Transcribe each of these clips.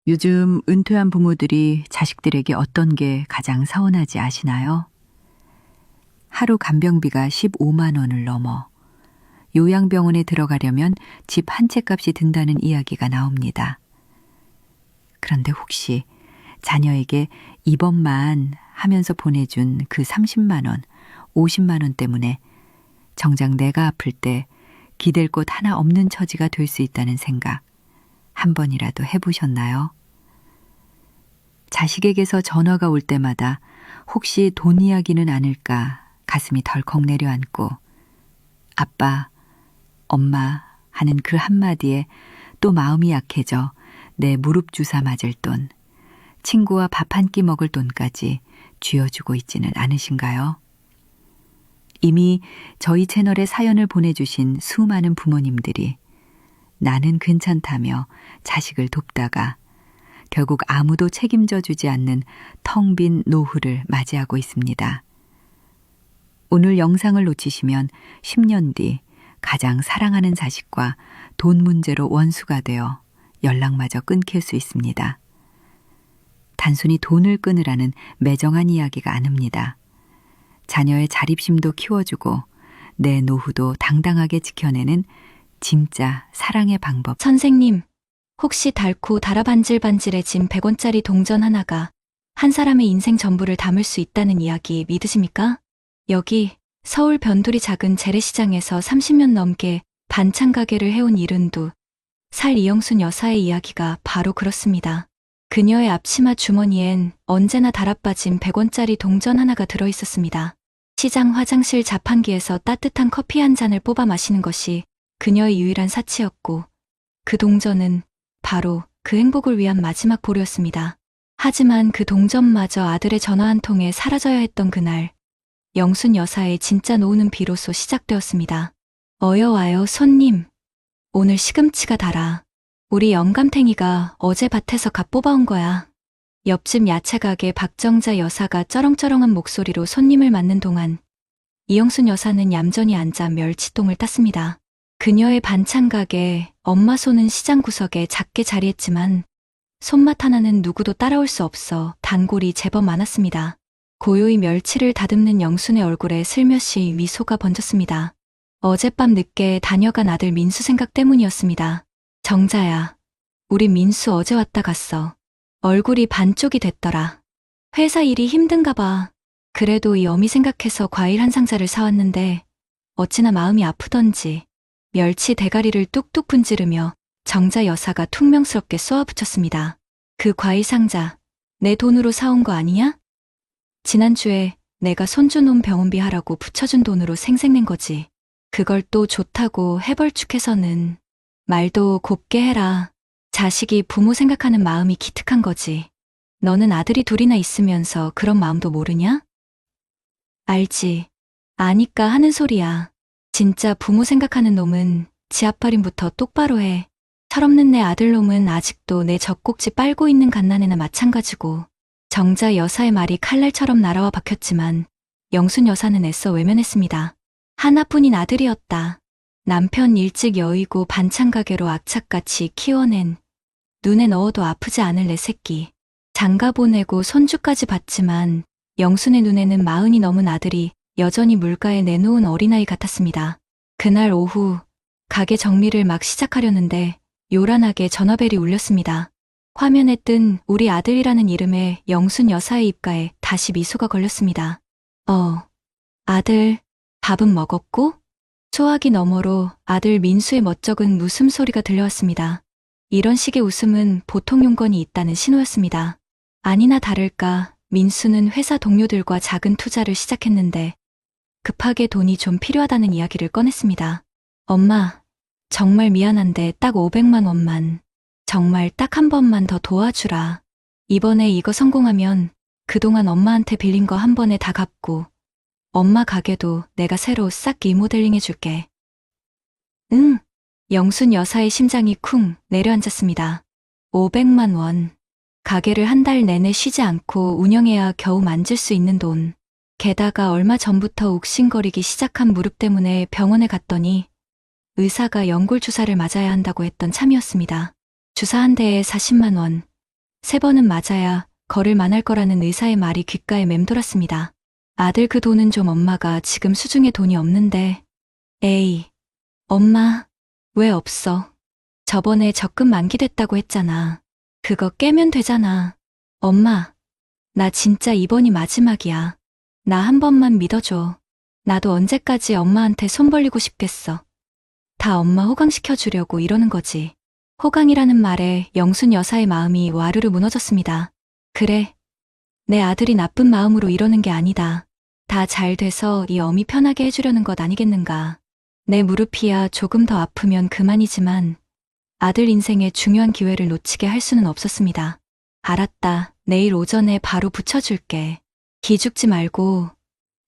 요즘 은퇴한 부모들이 자식들에게 어떤 게 가장 서운하지 아시나요? 하루 간병비가 15만 원을 넘어 요양병원에 들어가려면 집 한 채 값이 든다는 이야기가 나옵니다. 그런데 혹시 자녀에게 이번만 하면서 보내준 그 30만 원, 50만 원 때문에 정작 내가 아플 때 기댈 곳 하나 없는 처지가 될 수 있다는 생각 한 번이라도 해보셨나요? 자식에게서 전화가 올 때마다 혹시 돈 이야기는 아닐까 가슴이 덜컥 내려앉고 아빠, 엄마 하는 그 한마디에 또 마음이 약해져 내 무릎 주사 맞을 돈, 친구와 밥 한 끼 먹을 돈까지 쥐어주고 있지는 않으신가요? 이미 저희 채널에 사연을 보내주신 수많은 부모님들이 나는 괜찮다며 자식을 돕다가 결국 아무도 책임져 주지 않는 텅 빈 노후를 맞이하고 있습니다. 오늘 영상을 놓치시면 10년 뒤 가장 사랑하는 자식과 돈 문제로 원수가 되어 연락마저 끊길 수 있습니다. 단순히 돈을 끊으라는 매정한 이야기가 아닙니다. 자녀의 자립심도 키워주고 내 노후도 당당하게 지켜내는 진짜 사랑의 방법. 선생님, 혹시 달고 달아반질반질해진 100원짜리 동전 하나가 한 사람의 인생 전부를 담을 수 있다는 이야기 믿으십니까? 여기 서울 변두리 작은 재래시장에서 30년 넘게 반찬 가게를 해온 이른두 살 이영순 여사의 이야기가 바로 그렇습니다. 그녀의 앞치마 주머니엔 언제나 달아빠진 100원짜리 동전 하나가 들어있었습니다. 시장 화장실 자판기에서 따뜻한 커피 한 잔을 뽑아 마시는 것이 그녀의 유일한 사치였고 그 동전은 바로 그 행복을 위한 마지막 보루였습니다. 하지만 그 동전마저 아들의 전화 한 통에 사라져야 했던 그날, 영순 여사의 진짜 노후는 비로소 시작되었습니다. 어여와요 손님. 오늘 시금치가 달아. 우리 영감탱이가 어제 밭에서 갓 뽑아온 거야. 옆집 야채가게 박정자 여사가 쩌렁쩌렁한 목소리로 손님을 맞는 동안 이영순 여사는 얌전히 앉아 멸치똥을 땄습니다. 그녀의 반찬 가게 엄마 손은 시장 구석에 작게 자리했지만 손맛 하나는 누구도 따라올 수 없어 단골이 제법 많았습니다. 고요히 멸치를 다듬는 영순의 얼굴에 슬며시 미소가 번졌습니다. 어젯밤 늦게 다녀간 아들 민수 생각 때문이었습니다. 정자야, 우리 민수 어제 왔다 갔어. 얼굴이 반쪽이 됐더라. 회사 일이 힘든가 봐. 그래도 이 어미 생각해서 과일 한 상자를 사왔는데 어찌나 마음이 아프던지 멸치 대가리를 뚝뚝 분지르며 정자 여사가 퉁명스럽게 쏘아붙였습니다. 그 과일 상자, 내 돈으로 사온 거 아니냐? 지난주에 내가 손주놈 병원비 하라고 붙여준 돈으로 생색낸 거지. 그걸 또 좋다고 해벌축해서는 말도 곱게 해라. 자식이 부모 생각하는 마음이 기특한 거지. 너는 아들이 둘이나 있으면서 그런 마음도 모르냐? 알지. 아니까 하는 소리야. 진짜 부모 생각하는 놈은 지 앞발림부터 똑바로 해. 철없는 내 아들놈은 아직도 내 젖꼭지 빨고 있는 갓난애나 마찬가지고. 정자 여사의 말이 칼날처럼 날아와 박혔지만 영순 여사는 애써 외면했습니다. 하나뿐인 아들이었다. 남편 일찍 여의고 반찬 가게로 악착같이 키워낸 눈에 넣어도 아프지 않을 내 새끼. 장가 보내고 손주까지 봤지만 영순의 눈에는 40이 넘은 아들이 여전히 물가에 내놓은 어린아이 같았습니다. 그날 오후 가게 정리를 막 시작하려는데 요란하게 전화벨이 울렸습니다. 화면에 뜬 우리 아들이라는 이름에 영순 여사의 입가에 다시 미소가 걸렸습니다. 아들, 밥은 먹었고? 소화기 너머로 아들 민수의 멋쩍은 웃음소리가 들려왔습니다. 이런 식의 웃음은 보통 용건이 있다는 신호였습니다. 아니나 다를까 민수는 회사 동료들과 작은 투자를 시작했는데 급하게 돈이 좀 필요하다는 이야기를 꺼냈습니다. 엄마, 정말 미안한데 딱 500만 원만, 정말 딱 한 번만 더 도와주라. 이번에 이거 성공하면 그동안 엄마한테 빌린 거 한 번에 다 갚고 엄마 가게도 내가 새로 싹 리모델링 해줄게. 응. 영순 여사의 심장이 쿵 내려앉았습니다. 500만 원. 가게를 한 달 내내 쉬지 않고 운영해야 겨우 만질 수 있는 돈. 게다가 얼마 전부터 욱신거리기 시작한 무릎 때문에 병원에 갔더니 의사가 연골 주사를 맞아야 한다고 했던 참이었습니다. 주사 한 대에 40만 원. 3번은 맞아야 걸을 만할 거라는 의사의 말이 귓가에 맴돌았습니다. 아들 그 돈은 좀 엄마가 지금 수중에 돈이 없는데. 에이, 엄마, 왜 없어? 저번에 적금 만기됐다고 했잖아. 그거 깨면 되잖아. 엄마, 나 진짜 이번이 마지막이야. 나 한 번만 믿어줘. 나도 언제까지 엄마한테 손 벌리고 싶겠어. 다 엄마 호강시켜주려고 이러는 거지. 호강이라는 말에 영순 여사의 마음이 와르르 무너졌습니다. 그래, 내 아들이 나쁜 마음으로 이러는 게 아니다. 다 잘 돼서 이 어미 편하게 해주려는 것 아니겠는가. 내 무릎이야 조금 더 아프면 그만이지만 아들 인생의 중요한 기회를 놓치게 할 수는 없었습니다. 알았다. 내일 오전에 바로 붙여줄게. 기죽지 말고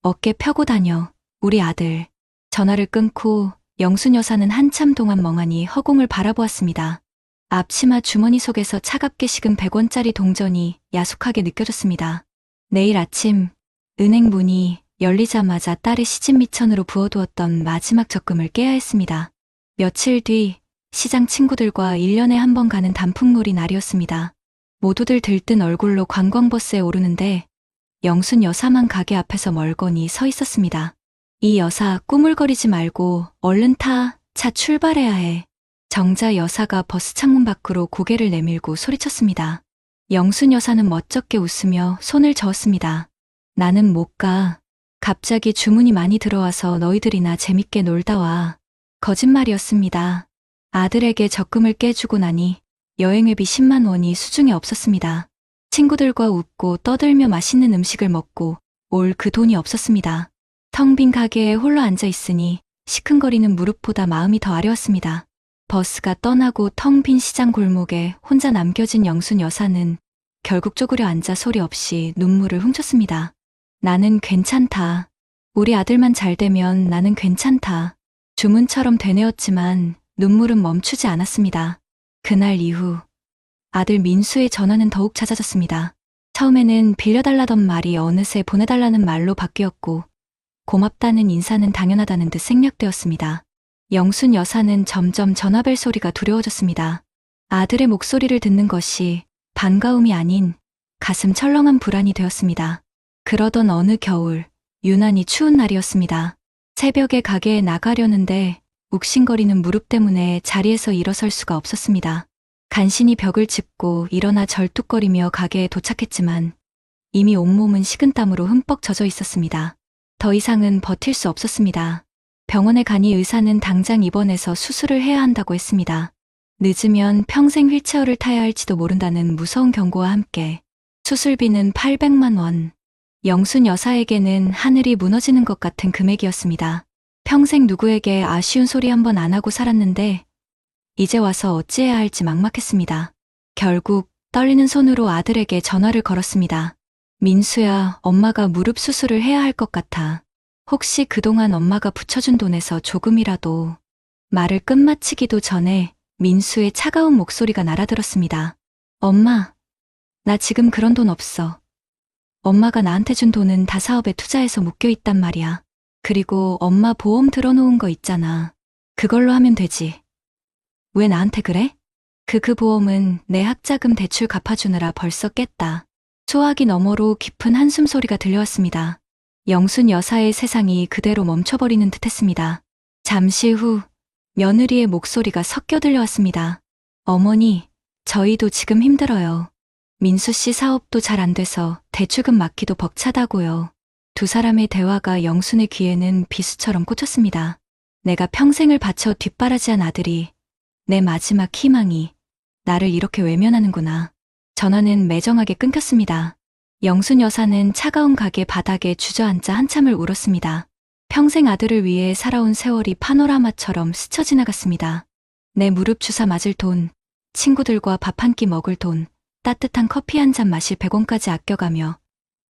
어깨 펴고 다녀. 우리 아들. 전화를 끊고 영순 여사는 한참 동안 멍하니 허공을 바라보았습니다. 앞치마 주머니 속에서 차갑게 식은 100원짜리 동전이 야속하게 느껴졌습니다. 내일 아침 은행 문이 열리자마자 딸의 시집 미천으로 부어두었던 마지막 적금을 깨야 했습니다. 며칠 뒤 시장 친구들과 1년에 한 번 가는 단풍놀이 날이었습니다. 모두들 들뜬 얼굴로 관광버스에 오르는데 영순 여사만 가게 앞에서 멀거니 서 있었습니다. 이 여사 꾸물거리지 말고 얼른 타. 차 출발해야 해. 정자 여사가 버스 창문 밖으로 고개를 내밀고 소리쳤습니다. 영순 여사는 멋쩍게 웃으며 손을 저었습니다. 나는 못 가. 갑자기 주문이 많이 들어와서 너희들이나 재밌게 놀다 와. 거짓말이었습니다. 아들에게 적금을 깨주고 나니 여행회비 10만 원이 수중에 없었습니다. 친구들과 웃고 떠들며 맛있는 음식을 먹고 올 그 돈이 없었습니다. 텅 빈 가게에 홀로 앉아 있으니 시큰거리는 무릎보다 마음이 더 아려웠습니다. 버스가 떠나고 텅 빈 시장 골목에 혼자 남겨진 영순 여사는 결국 쪼그려 앉아 소리 없이 눈물을 훔쳤습니다. 나는 괜찮다. 우리 아들만 잘 되면 나는 괜찮다. 주문처럼 되뇌었지만 눈물은 멈추지 않았습니다. 그날 이후 아들 민수의 전화는 더욱 잦아졌습니다. 처음에는 빌려달라던 말이 어느새 보내달라는 말로 바뀌었고 고맙다는 인사는 당연하다는 듯 생략되었습니다. 영순 여사는 점점 전화벨 소리가 두려워졌습니다. 아들의 목소리를 듣는 것이 반가움이 아닌 가슴 철렁한 불안이 되었습니다. 그러던 어느 겨울, 유난히 추운 날이었습니다. 새벽에 가게에 나가려는데 욱신거리는 무릎 때문에 자리에서 일어설 수가 없었습니다. 간신히 벽을 짚고 일어나 절뚝거리며 가게에 도착했지만 이미 온몸은 식은땀으로 흠뻑 젖어 있었습니다. 더 이상은 버틸 수 없었습니다. 병원에 가니 의사는 당장 입원해서 수술을 해야 한다고 했습니다. 늦으면 평생 휠체어를 타야 할지도 모른다는 무서운 경고와 함께 수술비는 800만 원. 영순 여사에게는 하늘이 무너지는 것 같은 금액이었습니다. 평생 누구에게 아쉬운 소리 한 번 안 하고 살았는데 이제 와서 어찌해야 할지 막막했습니다. 결국 떨리는 손으로 아들에게 전화를 걸었습니다. 민수야, 엄마가 무릎 수술을 해야 할 것 같아. 혹시 그동안 엄마가 붙여준 돈에서 조금이라도. 말을 끝마치기도 전에 민수의 차가운 목소리가 날아들었습니다. 엄마, 나 지금 그런 돈 없어. 엄마가 나한테 준 돈은 다 사업에 투자해서 묶여 있단 말이야. 그리고 엄마 보험 들어놓은 거 있잖아. 그걸로 하면 되지. 왜 나한테 그래? 그 보험은 내 학자금 대출 갚아주느라 벌써 깼다. 소화기 너머로 깊은 한숨 소리가 들려왔습니다. 영순 여사의 세상이 그대로 멈춰버리는 듯했습니다. 잠시 후 며느리의 목소리가 섞여 들려왔습니다. 어머니, 저희도 지금 힘들어요. 민수 씨 사업도 잘 안 돼서 대출금 막기도 벅차다고요. 두 사람의 대화가 영순의 귀에는 비수처럼 꽂혔습니다. 내가 평생을 바쳐 뒷바라지한 아들이, 내 마지막 희망이 나를 이렇게 외면하는구나. 전화는 매정하게 끊겼습니다. 영순 여사는 차가운 가게 바닥에 주저앉아 한참을 울었습니다. 평생 아들을 위해 살아온 세월이 파노라마처럼 스쳐 지나갔습니다. 내 무릎 주사 맞을 돈, 친구들과 밥 한 끼 먹을 돈, 따뜻한 커피 한 잔 마실 100원까지 아껴가며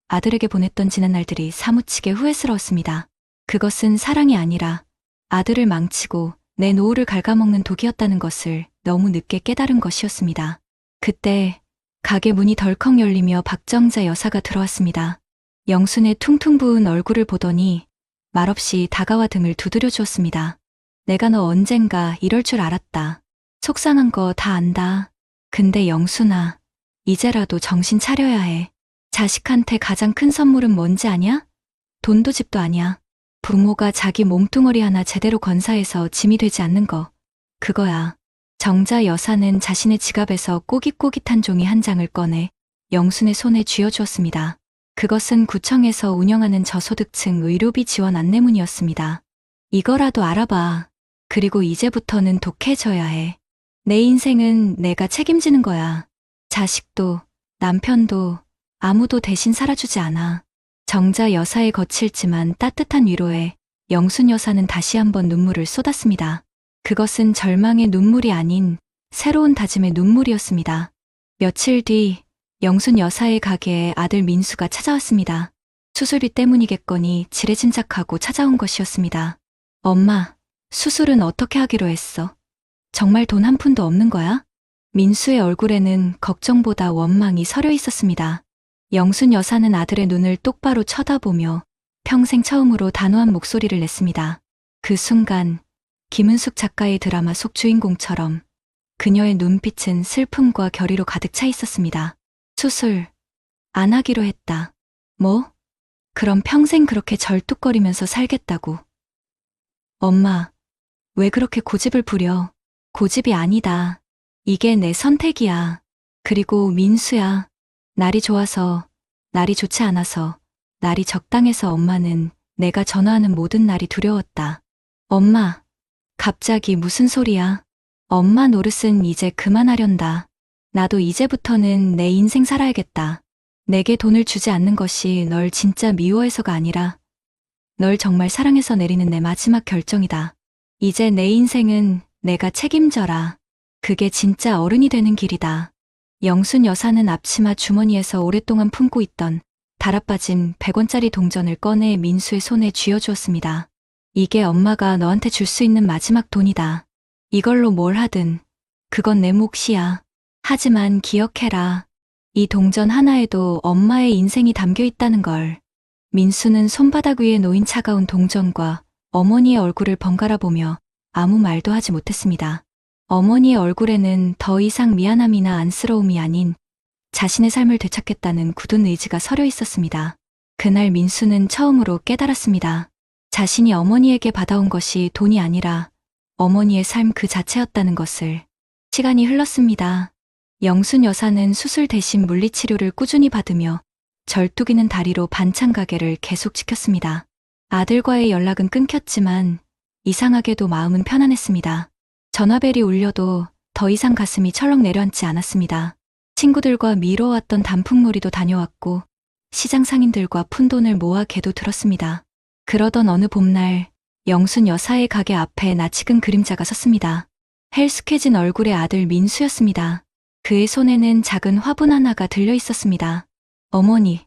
아들에게 보냈던 지난 날들이 사무치게 후회스러웠습니다. 그것은 사랑이 아니라 아들을 망치고 내 노후를 갉아먹는 독이었다는 것을 너무 늦게 깨달은 것이었습니다. 그때 가게 문이 덜컥 열리며 박정자 여사가 들어왔습니다. 영순의 퉁퉁 부은 얼굴을 보더니 말없이 다가와 등을 두드려 주었습니다. 내가 너 언젠가 이럴 줄 알았다. 속상한 거 다 안다. 근데 영순아, 이제라도 정신 차려야 해. 자식한테 가장 큰 선물은 뭔지 아냐? 돈도 집도 아니야. 부모가 자기 몸뚱어리 하나 제대로 건사해서 짐이 되지 않는 거. 그거야. 정자 여사는 자신의 지갑에서 꼬깃꼬깃한 종이 한 장을 꺼내 영순의 손에 쥐어주었습니다. 그것은 구청에서 운영하는 저소득층 의료비 지원 안내문이었습니다. 이거라도 알아봐. 그리고 이제부터는 독해져야 해. 내 인생은 내가 책임지는 거야. 자식도, 남편도, 아무도 대신 살아주지 않아. 정자 여사의 거칠지만 따뜻한 위로에 영순 여사는 다시 한번 눈물을 쏟았습니다. 그것은 절망의 눈물이 아닌 새로운 다짐의 눈물이었습니다. 며칠 뒤 영순 여사의 가게에 아들 민수가 찾아왔습니다. 수술비 때문이겠거니 지레짐작하고 찾아온 것이었습니다. 엄마, 수술은 어떻게 하기로 했어? 정말 돈 한 푼도 없는 거야? 민수의 얼굴에는 걱정보다 원망이 서려 있었습니다. 영순 여사는 아들의 눈을 똑바로 쳐다보며 평생 처음으로 단호한 목소리를 냈습니다. 그 순간 김은숙 작가의 드라마 속 주인공처럼 그녀의 눈빛은 슬픔과 결의로 가득 차 있었습니다. 수술 안 하기로 했다. 뭐? 그럼 평생 그렇게 절뚝거리면서 살겠다고. 엄마, 왜 그렇게 고집을 부려? 고집이 아니다. 이게 내 선택이야. 그리고 민수야. 날이 좋아서, 날이 좋지 않아서, 날이 적당해서 엄마는 내가 전화하는 모든 날이 두려웠다. 엄마, 갑자기 무슨 소리야? 엄마 노릇은 이제 그만하련다. 나도 이제부터는 내 인생 살아야겠다. 내게 돈을 주지 않는 것이 널 진짜 미워해서가 아니라 널 정말 사랑해서 내리는 내 마지막 결정이다. 이제 내 인생은 내가 책임져라. 그게 진짜 어른이 되는 길이다. 영순 여사는 앞치마 주머니에서 오랫동안 품고 있던 달아빠진 100원짜리 동전을 꺼내 민수의 손에 쥐어주었습니다. 이게 엄마가 너한테 줄 수 있는 마지막 돈이다. 이걸로 뭘 하든 그건 내 몫이야. 하지만 기억해라. 이 동전 하나에도 엄마의 인생이 담겨 있다는 걸. 민수는 손바닥 위에 놓인 차가운 동전과 어머니의 얼굴을 번갈아 보며 아무 말도 하지 못했습니다. 어머니의 얼굴에는 더 이상 미안함이나 안쓰러움이 아닌 자신의 삶을 되찾겠다는 굳은 의지가 서려 있었습니다. 그날 민수는 처음으로 깨달았습니다. 자신이 어머니에게 받아온 것이 돈이 아니라 어머니의 삶 그 자체였다는 것을. 시간이 흘렀습니다. 영순 여사는 수술 대신 물리치료를 꾸준히 받으며 절뚝이는 다리로 반찬 가게를 계속 지켰습니다. 아들과의 연락은 끊겼지만 이상하게도 마음은 편안했습니다. 전화벨이 울려도 더 이상 가슴이 철렁 내려앉지 않았습니다. 친구들과 미뤄왔던 단풍놀이도 다녀왔고 시장 상인들과 푼돈을 모아 개도 들었습니다. 그러던 어느 봄날 영순 여사의 가게 앞에 낯익은 그림자가 섰습니다. 헬스케진 얼굴의 아들 민수였습니다. 그의 손에는 작은 화분 하나가 들려 있었습니다. 어머니,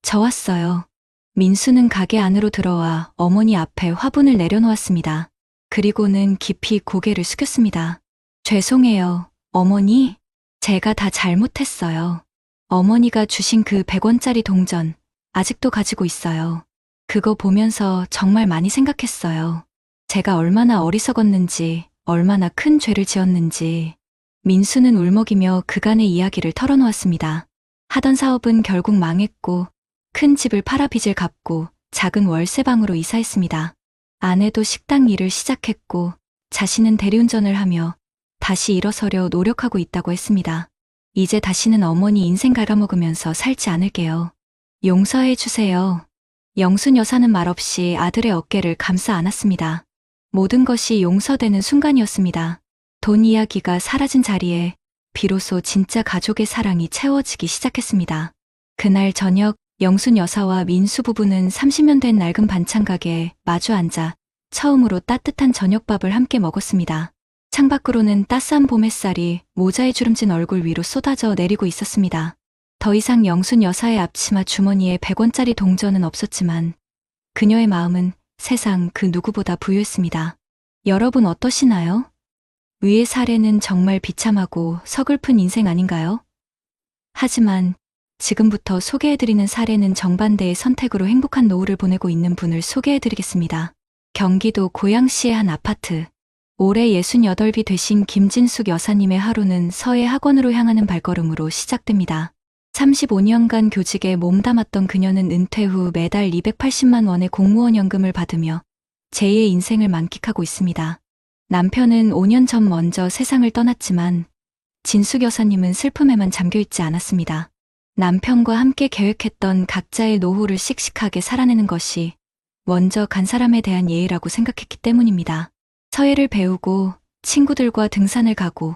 저 왔어요. 민수는 가게 안으로 들어와 어머니 앞에 화분을 내려놓았습니다. 그리고는 깊이 고개를 숙였습니다. 죄송해요, 어머니. 제가 다 잘못했어요. 어머니가 주신 그 100원짜리 동전 아직도 가지고 있어요. 그거 보면서 정말 많이 생각했어요. 제가 얼마나 어리석었는지, 얼마나 큰 죄를 지었는지. 민수는 울먹이며 그간의 이야기를 털어놓았습니다. 하던 사업은 결국 망했고 큰 집을 팔아 빚을 갚고 작은 월세방으로 이사했습니다. 아내도 식당 일을 시작했고 자신은 대리운전을 하며 다시 일어서려 노력하고 있다고 했습니다. 이제 다시는 어머니 인생 갉아먹으면서 살지 않을게요. 용서해 주세요. 영순 여사는 말없이 아들의 어깨를 감싸 안았습니다. 모든 것이 용서되는 순간이었습니다. 돈 이야기가 사라진 자리에 비로소 진짜 가족의 사랑이 채워지기 시작했습니다. 그날 저녁 영순 여사와 민수 부부는 30년 된 낡은 반찬 가게에 마주 앉아 처음으로 따뜻한 저녁밥을 함께 먹었습니다. 창밖으로는 따스한 봄 햇살이 모자에 주름진 얼굴 위로 쏟아져 내리고 있었습니다. 더 이상 영순 여사의 앞치마 주머니에 100원짜리 동전은 없었지만 그녀의 마음은 세상 그 누구보다 부유했습니다. 여러분 어떠시나요? 위의 사례는 정말 비참하고 서글픈 인생 아닌가요? 하지만 지금부터 소개해드리는 사례는 정반대의 선택으로 행복한 노후를 보내고 있는 분을 소개해드리겠습니다. 경기도 고양시의 한 아파트. 올해 68이 되신 김진숙 여사님의 하루는 서해 학원으로 향하는 발걸음으로 시작됩니다. 35년간 교직에 몸담았던 그녀는 은퇴 후 매달 280만 원의 공무원 연금을 받으며 제2의 인생을 만끽하고 있습니다. 남편은 5년 전 먼저 세상을 떠났지만 진숙 여사님은 슬픔에만 잠겨있지 않았습니다. 남편과 함께 계획했던 각자의 노후를 씩씩하게 살아내는 것이 먼저 간 사람에 대한 예의라고 생각했기 때문입니다. 서예를 배우고 친구들과 등산을 가고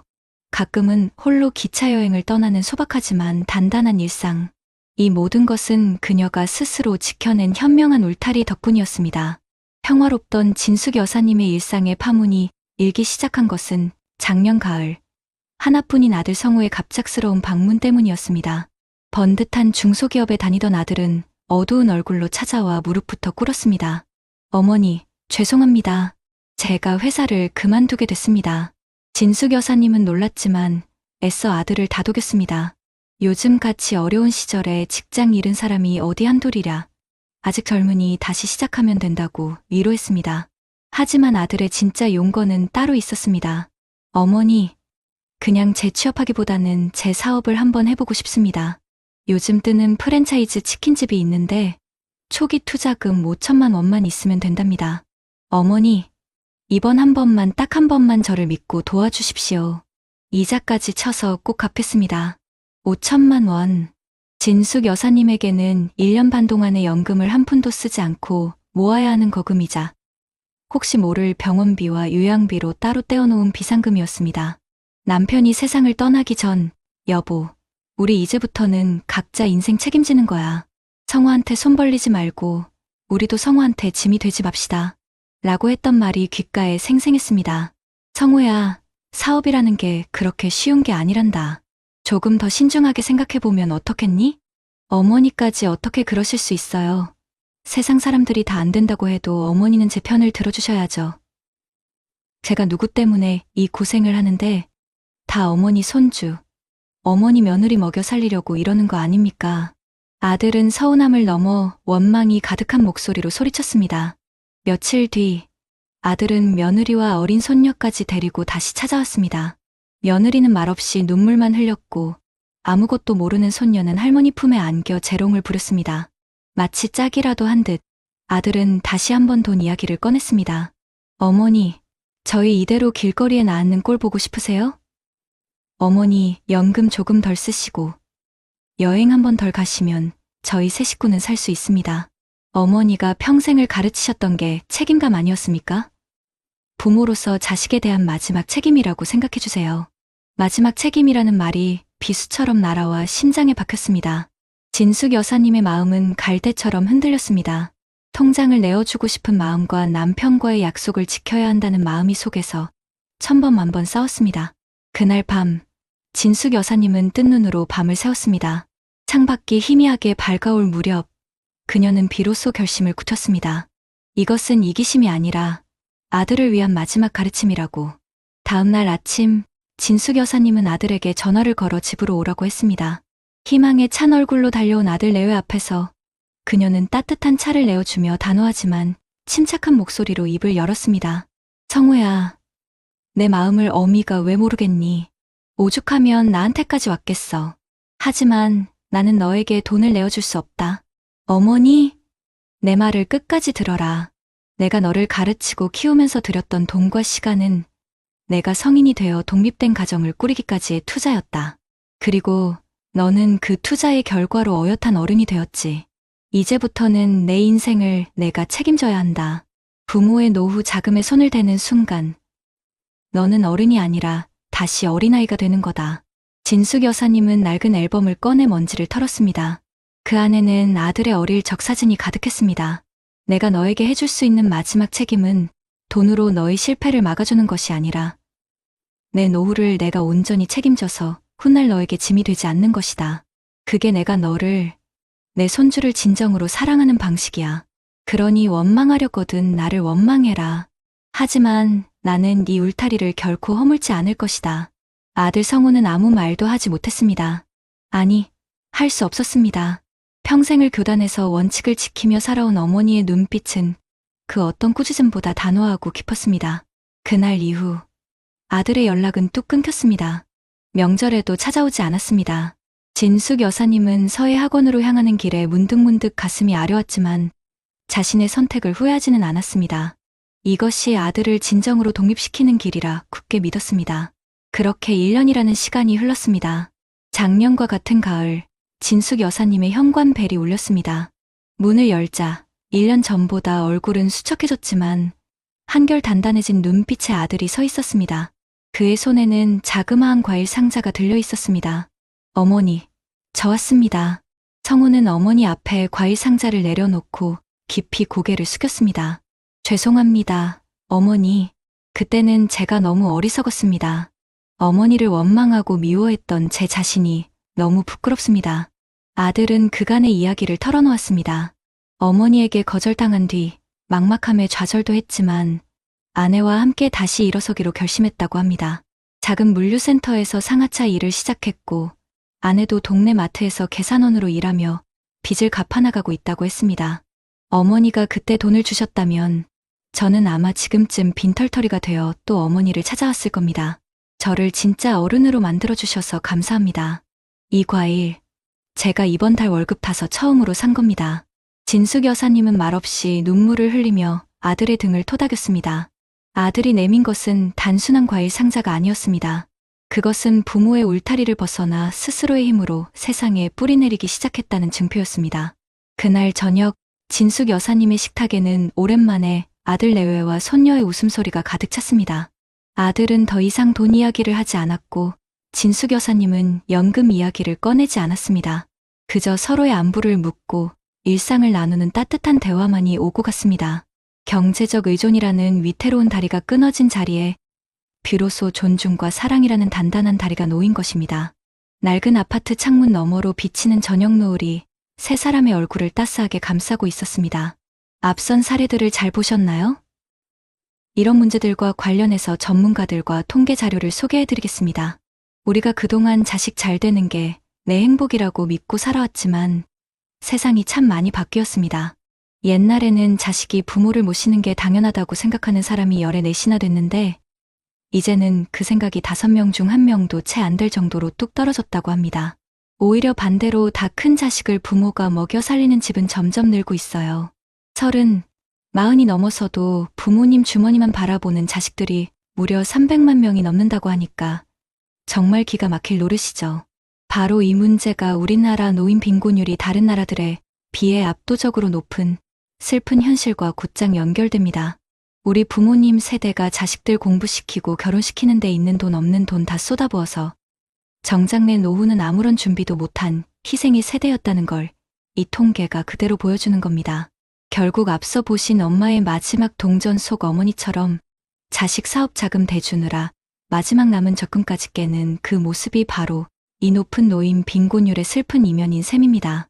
가끔은 홀로 기차 여행을 떠나는 소박하지만 단단한 일상. 이 모든 것은 그녀가 스스로 지켜낸 현명한 울타리 덕분이었습니다. 평화롭던 진숙 여사님의 일상의 파문이 일기 시작한 것은 작년 가을 하나뿐인 아들 성우의 갑작스러운 방문 때문이었습니다. 번듯한 중소기업에 다니던 아들은 어두운 얼굴로 찾아와 무릎부터 꿇었습니다. 어머니, 죄송합니다. 제가 회사를 그만두게 됐습니다. 진숙 여사님은 놀랐지만 애써 아들을 다독였습니다. 요즘같이 어려운 시절에 직장 잃은 사람이 어디 한둘이랴. 아직 젊으니 다시 시작하면 된다고 위로했습니다. 하지만 아들의 진짜 용건은 따로 있었습니다. 어머니, 그냥 재취업하기보다는 제 사업을 한번 해보고 싶습니다. 요즘 뜨는 프랜차이즈 치킨집이 있는데 초기 투자금 5천만 원만 있으면 된답니다. 어머니, 이번 한 번만 딱 한 번만 저를 믿고 도와주십시오. 이자까지 쳐서 꼭 갚겠습니다. 5천만 원. 진숙 여사님에게는 1년 반 동안의 연금을 한 푼도 쓰지 않고 모아야 하는 거금이자 혹시 모를 병원비와 요양비로 따로 떼어놓은 비상금이었습니다. 남편이 세상을 떠나기 전, 여보, 우리 이제부터는 각자 인생 책임지는 거야. 성우한테 손 벌리지 말고 우리도 성우한테 짐이 되지 맙시다. 라고 했던 말이 귓가에 생생했습니다. 성우야, 사업이라는 게 그렇게 쉬운 게 아니란다. 조금 더 신중하게 생각해보면 어떻겠니? 어머니까지 어떻게 그러실 수 있어요. 세상 사람들이 다 안 된다고 해도 어머니는 제 편을 들어주셔야죠. 제가 누구 때문에 이 고생을 하는데 다 어머니 손주, 어머니 며느리 먹여 살리려고 이러는 거 아닙니까? 아들은 서운함을 넘어 원망이 가득한 목소리로 소리쳤습니다. 며칠 뒤 아들은 며느리와 어린 손녀까지 데리고 다시 찾아왔습니다. 며느리는 말없이 눈물만 흘렸고 아무것도 모르는 손녀는 할머니 품에 안겨 재롱을 부렸습니다. 마치 짝이라도 한 듯 아들은 다시 한번 돈 이야기를 꺼냈습니다. 어머니, 저희 이대로 길거리에 나앉는 꼴 보고 싶으세요? 어머니, 연금 조금 덜 쓰시고 여행 한 번 덜 가시면 저희 세 식구는 살 수 있습니다. 어머니가 평생을 가르치셨던 게 책임감 아니었습니까? 부모로서 자식에 대한 마지막 책임이라고 생각해주세요. 마지막 책임이라는 말이 비수처럼 날아와 심장에 박혔습니다. 진숙 여사님의 마음은 갈대처럼 흔들렸습니다. 통장을 내어주고 싶은 마음과 남편과의 약속을 지켜야 한다는 마음이 속에서 천번만번 싸웠습니다. 그날 밤, 진숙 여사님은 뜬 눈으로 밤을 새웠습니다. 창밖이 희미하게 밝아올 무렵, 그녀는 비로소 결심을 굳혔습니다. 이것은 이기심이 아니라 아들을 위한 마지막 가르침이라고. 다음 날 아침, 진숙 여사님은 아들에게 전화를 걸어 집으로 오라고 했습니다. 희망에 찬 얼굴로 달려온 아들 내외 앞에서 그녀는 따뜻한 차를 내어주며 단호하지만 침착한 목소리로 입을 열었습니다. 성우야, 내 마음을 어미가 왜 모르겠니? 오죽하면 나한테까지 왔겠어. 하지만 나는 너에게 돈을 내어줄 수 없다. 어머니, 내 말을 끝까지 들어라. 내가 너를 가르치고 키우면서 들였던 돈과 시간은 내가 성인이 되어 독립된 가정을 꾸리기까지의 투자였다. 그리고 너는 그 투자의 결과로 어엿한 어른이 되었지. 이제부터는 내 인생을 내가 책임져야 한다. 부모의 노후 자금에 손을 대는 순간 너는 어른이 아니라 다시 어린아이가 되는 거다. 진숙 여사님은 낡은 앨범을 꺼내 먼지를 털었습니다. 그 안에는 아들의 어릴 적 사진이 가득했습니다. 내가 너에게 해줄 수 있는 마지막 책임은 돈으로 너의 실패를 막아주는 것이 아니라 내 노후를 내가 온전히 책임져서 훗날 너에게 짐이 되지 않는 것이다. 그게 내가 너를, 내 손주를 진정으로 사랑하는 방식이야. 그러니 원망하려거든 나를 원망해라. 하지만 나는 네 울타리를 결코 허물지 않을 것이다. 아들 성우는 아무 말도 하지 못했습니다. 아니, 할 수 없었습니다. 평생을 교단에서 원칙을 지키며 살아온 어머니의 눈빛은 그 어떤 꾸짖음보다 단호하고 깊었습니다. 그날 이후 아들의 연락은 뚝 끊겼습니다. 명절에도 찾아오지 않았습니다. 진숙 여사님은 서해 학원으로 향하는 길에 문득문득 가슴이 아려왔지만 자신의 선택을 후회하지는 않았습니다. 이것이 아들을 진정으로 독립시키는 길이라 굳게 믿었습니다. 그렇게 1년이라는 시간이 흘렀습니다. 작년과 같은 가을, 진숙 여사님의 현관벨이 울렸습니다. 문을 열자 1년 전보다 얼굴은 수척해졌지만 한결 단단해진 눈빛의 아들이 서 있었습니다. 그의 손에는 자그마한 과일 상자가 들려 있었습니다. 어머니, 저 왔습니다. 성우는 어머니 앞에 과일 상자를 내려놓고 깊이 고개를 숙였습니다. 죄송합니다, 어머니. 그때는 제가 너무 어리석었습니다. 어머니를 원망하고 미워했던 제 자신이 너무 부끄럽습니다. 아들은 그간의 이야기를 털어놓았습니다. 어머니에게 거절당한 뒤 막막함에 좌절도 했지만 아내와 함께 다시 일어서기로 결심했다고 합니다. 작은 물류센터에서 상하차 일을 시작했고 아내도 동네 마트에서 계산원으로 일하며 빚을 갚아나가고 있다고 했습니다. 어머니가 그때 돈을 주셨다면 저는 아마 지금쯤 빈털터리가 되어 또 어머니를 찾아왔을 겁니다. 저를 진짜 어른으로 만들어주셔서 감사합니다. 이 과일, 제가 이번 달 월급 타서 처음으로 산 겁니다. 진숙 여사님은 말없이 눈물을 흘리며 아들의 등을 토닥였습니다. 아들이 내민 것은 단순한 과일 상자가 아니었습니다. 그것은 부모의 울타리를 벗어나 스스로의 힘으로 세상에 뿌리내리기 시작했다는 증표였습니다. 그날 저녁 진숙 여사님의 식탁에는 오랜만에 아들 내외와 손녀의 웃음소리가 가득 찼습니다. 아들은 더 이상 돈 이야기를 하지 않았고 진숙 여사님은 연금 이야기를 꺼내지 않았습니다. 그저 서로의 안부를 묻고 일상을 나누는 따뜻한 대화만이 오고 갔습니다. 경제적 의존이라는 위태로운 다리가 끊어진 자리에 비로소 존중과 사랑이라는 단단한 다리가 놓인 것입니다. 낡은 아파트 창문 너머로 비치는 저녁 노을이 세 사람의 얼굴을 따스하게 감싸고 있었습니다. 앞선 사례들을 잘 보셨나요? 이런 문제들과 관련해서 전문가들과 통계 자료를 소개해드리겠습니다. 우리가 그동안 자식 잘 되는 게 내 행복이라고 믿고 살아왔지만 세상이 참 많이 바뀌었습니다. 옛날에는 자식이 부모를 모시는 게 당연하다고 생각하는 사람이 열에 넷이나 됐는데 이제는 그 생각이 5명 중 1명도 채 안 될 정도로 뚝 떨어졌다고 합니다. 오히려 반대로 다 큰 자식을 부모가 먹여 살리는 집은 점점 늘고 있어요. 30, 40이 넘어서도 부모님 주머니만 바라보는 자식들이 무려 300만 명이 넘는다고 하니까 정말 기가 막힐 노릇이죠. 바로 이 문제가 우리나라 노인 빈곤율이 다른 나라들에 비해 압도적으로 높은 슬픈 현실과 곧장 연결됩니다. 우리 부모님 세대가 자식들 공부시키고 결혼시키는 데 있는 돈 없는 돈 다 쏟아부어서 정작 내 노후는 아무런 준비도 못한 희생의 세대였다는 걸 이 통계가 그대로 보여주는 겁니다. 결국 앞서 보신 엄마의 마지막 동전 속 어머니처럼 자식 사업 자금 대주느라 마지막 남은 적금까지 깨는 그 모습이 바로 이 높은 노인 빈곤율의 슬픈 이면인 셈입니다.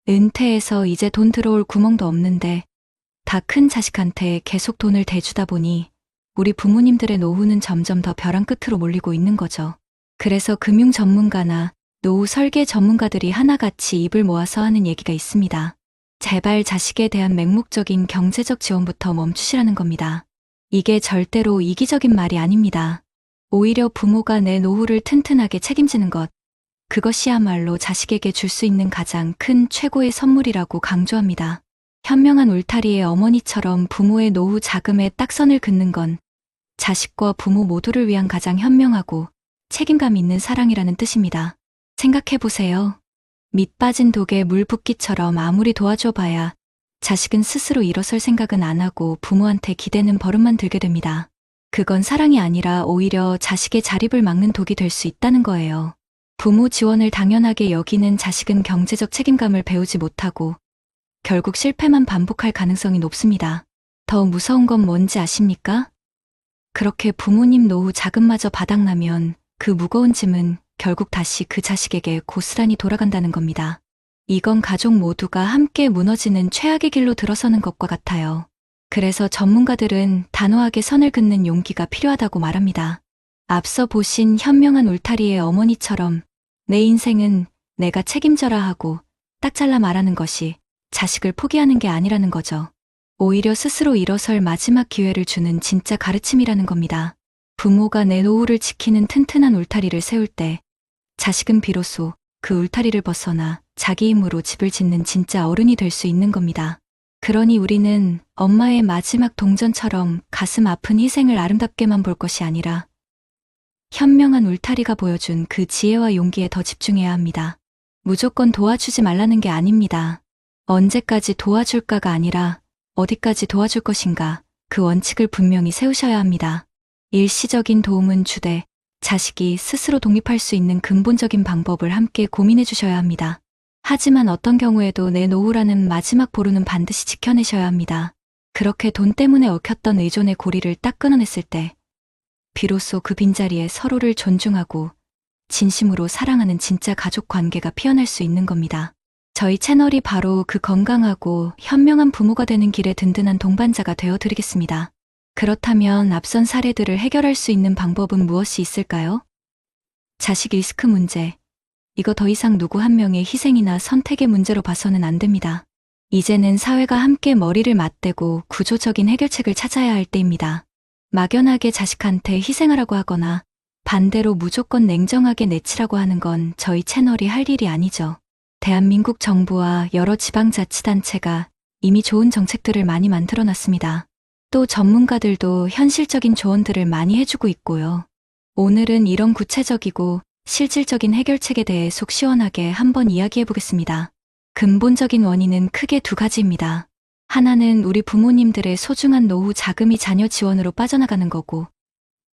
은퇴해서 이제 돈 들어올 구멍도 없는데 다 큰 자식한테 계속 돈을 대주다 보니 우리 부모님들의 노후는 점점 더 벼랑 끝으로 몰리고 있는 거죠. 그래서 금융 전문가나 노후 설계 전문가들이 하나같이 입을 모아서 하는 얘기가 있습니다. 제발 자식에 대한 맹목적인 경제적 지원부터 멈추시라는 겁니다. 이게 절대로 이기적인 말이 아닙니다. 오히려 부모가 내 노후를 튼튼하게 책임지는 것, 그것이야말로 자식에게 줄 수 있는 가장 큰 최고의 선물이라고 강조합니다. 현명한 울타리의 어머니처럼 부모의 노후 자금에 딱 선을 긋는 건 자식과 부모 모두를 위한 가장 현명하고 책임감 있는 사랑이라는 뜻입니다. 생각해보세요. 밑 빠진 독에 물 붓기처럼 아무리 도와줘봐야 자식은 스스로 일어설 생각은 안 하고 부모한테 기대는 버릇만 들게 됩니다. 그건 사랑이 아니라 오히려 자식의 자립을 막는 독이 될 수 있다는 거예요. 부모 지원을 당연하게 여기는 자식은 경제적 책임감을 배우지 못하고 결국 실패만 반복할 가능성이 높습니다. 더 무서운 건 뭔지 아십니까? 그렇게 부모님 노후 자금마저 바닥나면 그 무거운 짐은 결국 다시 그 자식에게 고스란히 돌아간다는 겁니다. 이건 가족 모두가 함께 무너지는 최악의 길로 들어서는 것과 같아요. 그래서 전문가들은 단호하게 선을 긋는 용기가 필요하다고 말합니다. 앞서 보신 현명한 울타리의 어머니처럼 내 인생은 내가 책임져라 하고 딱 잘라 말하는 것이 자식을 포기하는 게 아니라는 거죠. 오히려 스스로 일어설 마지막 기회를 주는 진짜 가르침이라는 겁니다. 부모가 내 노후를 지키는 튼튼한 울타리를 세울 때 자식은 비로소 그 울타리를 벗어나 자기 힘으로 집을 짓는 진짜 어른이 될 수 있는 겁니다. 그러니 우리는 엄마의 마지막 동전처럼 가슴 아픈 희생을 아름답게만 볼 것이 아니라 현명한 울타리가 보여준 그 지혜와 용기에 더 집중해야 합니다. 무조건 도와주지 말라는 게 아닙니다. 언제까지 도와줄까가 아니라 어디까지 도와줄 것인가, 그 원칙을 분명히 세우셔야 합니다. 일시적인 도움은 주되 자식이 스스로 독립할 수 있는 근본적인 방법을 함께 고민해 주셔야 합니다. 하지만 어떤 경우에도 내 노후라는 마지막 보루는 반드시 지켜내셔야 합니다. 그렇게 돈 때문에 얽혔던 의존의 고리를 딱 끊어냈을 때 비로소 그 빈자리에 서로를 존중하고 진심으로 사랑하는 진짜 가족 관계가 피어날 수 있는 겁니다. 저희 채널이 바로 그 건강하고 현명한 부모가 되는 길에 든든한 동반자가 되어 드리겠습니다. 그렇다면 앞선 사례들을 해결할 수 있는 방법은 무엇이 있을까요? 자식 리스크 문제. 이거 더 이상 누구 한 명의 희생이나 선택의 문제로 봐서는 안 됩니다. 이제는 사회가 함께 머리를 맞대고 구조적인 해결책을 찾아야 할 때입니다. 막연하게 자식한테 희생하라고 하거나 반대로 무조건 냉정하게 내치라고 하는 건 저희 채널이 할 일이 아니죠. 대한민국 정부와 여러 지방자치단체가 이미 좋은 정책들을 많이 만들어놨습니다. 또 전문가들도 현실적인 조언들을 많이 해주고 있고요. 오늘은 이런 구체적이고 실질적인 해결책에 대해 속 시원하게 한번 이야기해 보겠습니다. 근본적인 원인은 크게 두 가지입니다. 하나는 우리 부모님들의 소중한 노후 자금이 자녀 지원으로 빠져나가는 거고,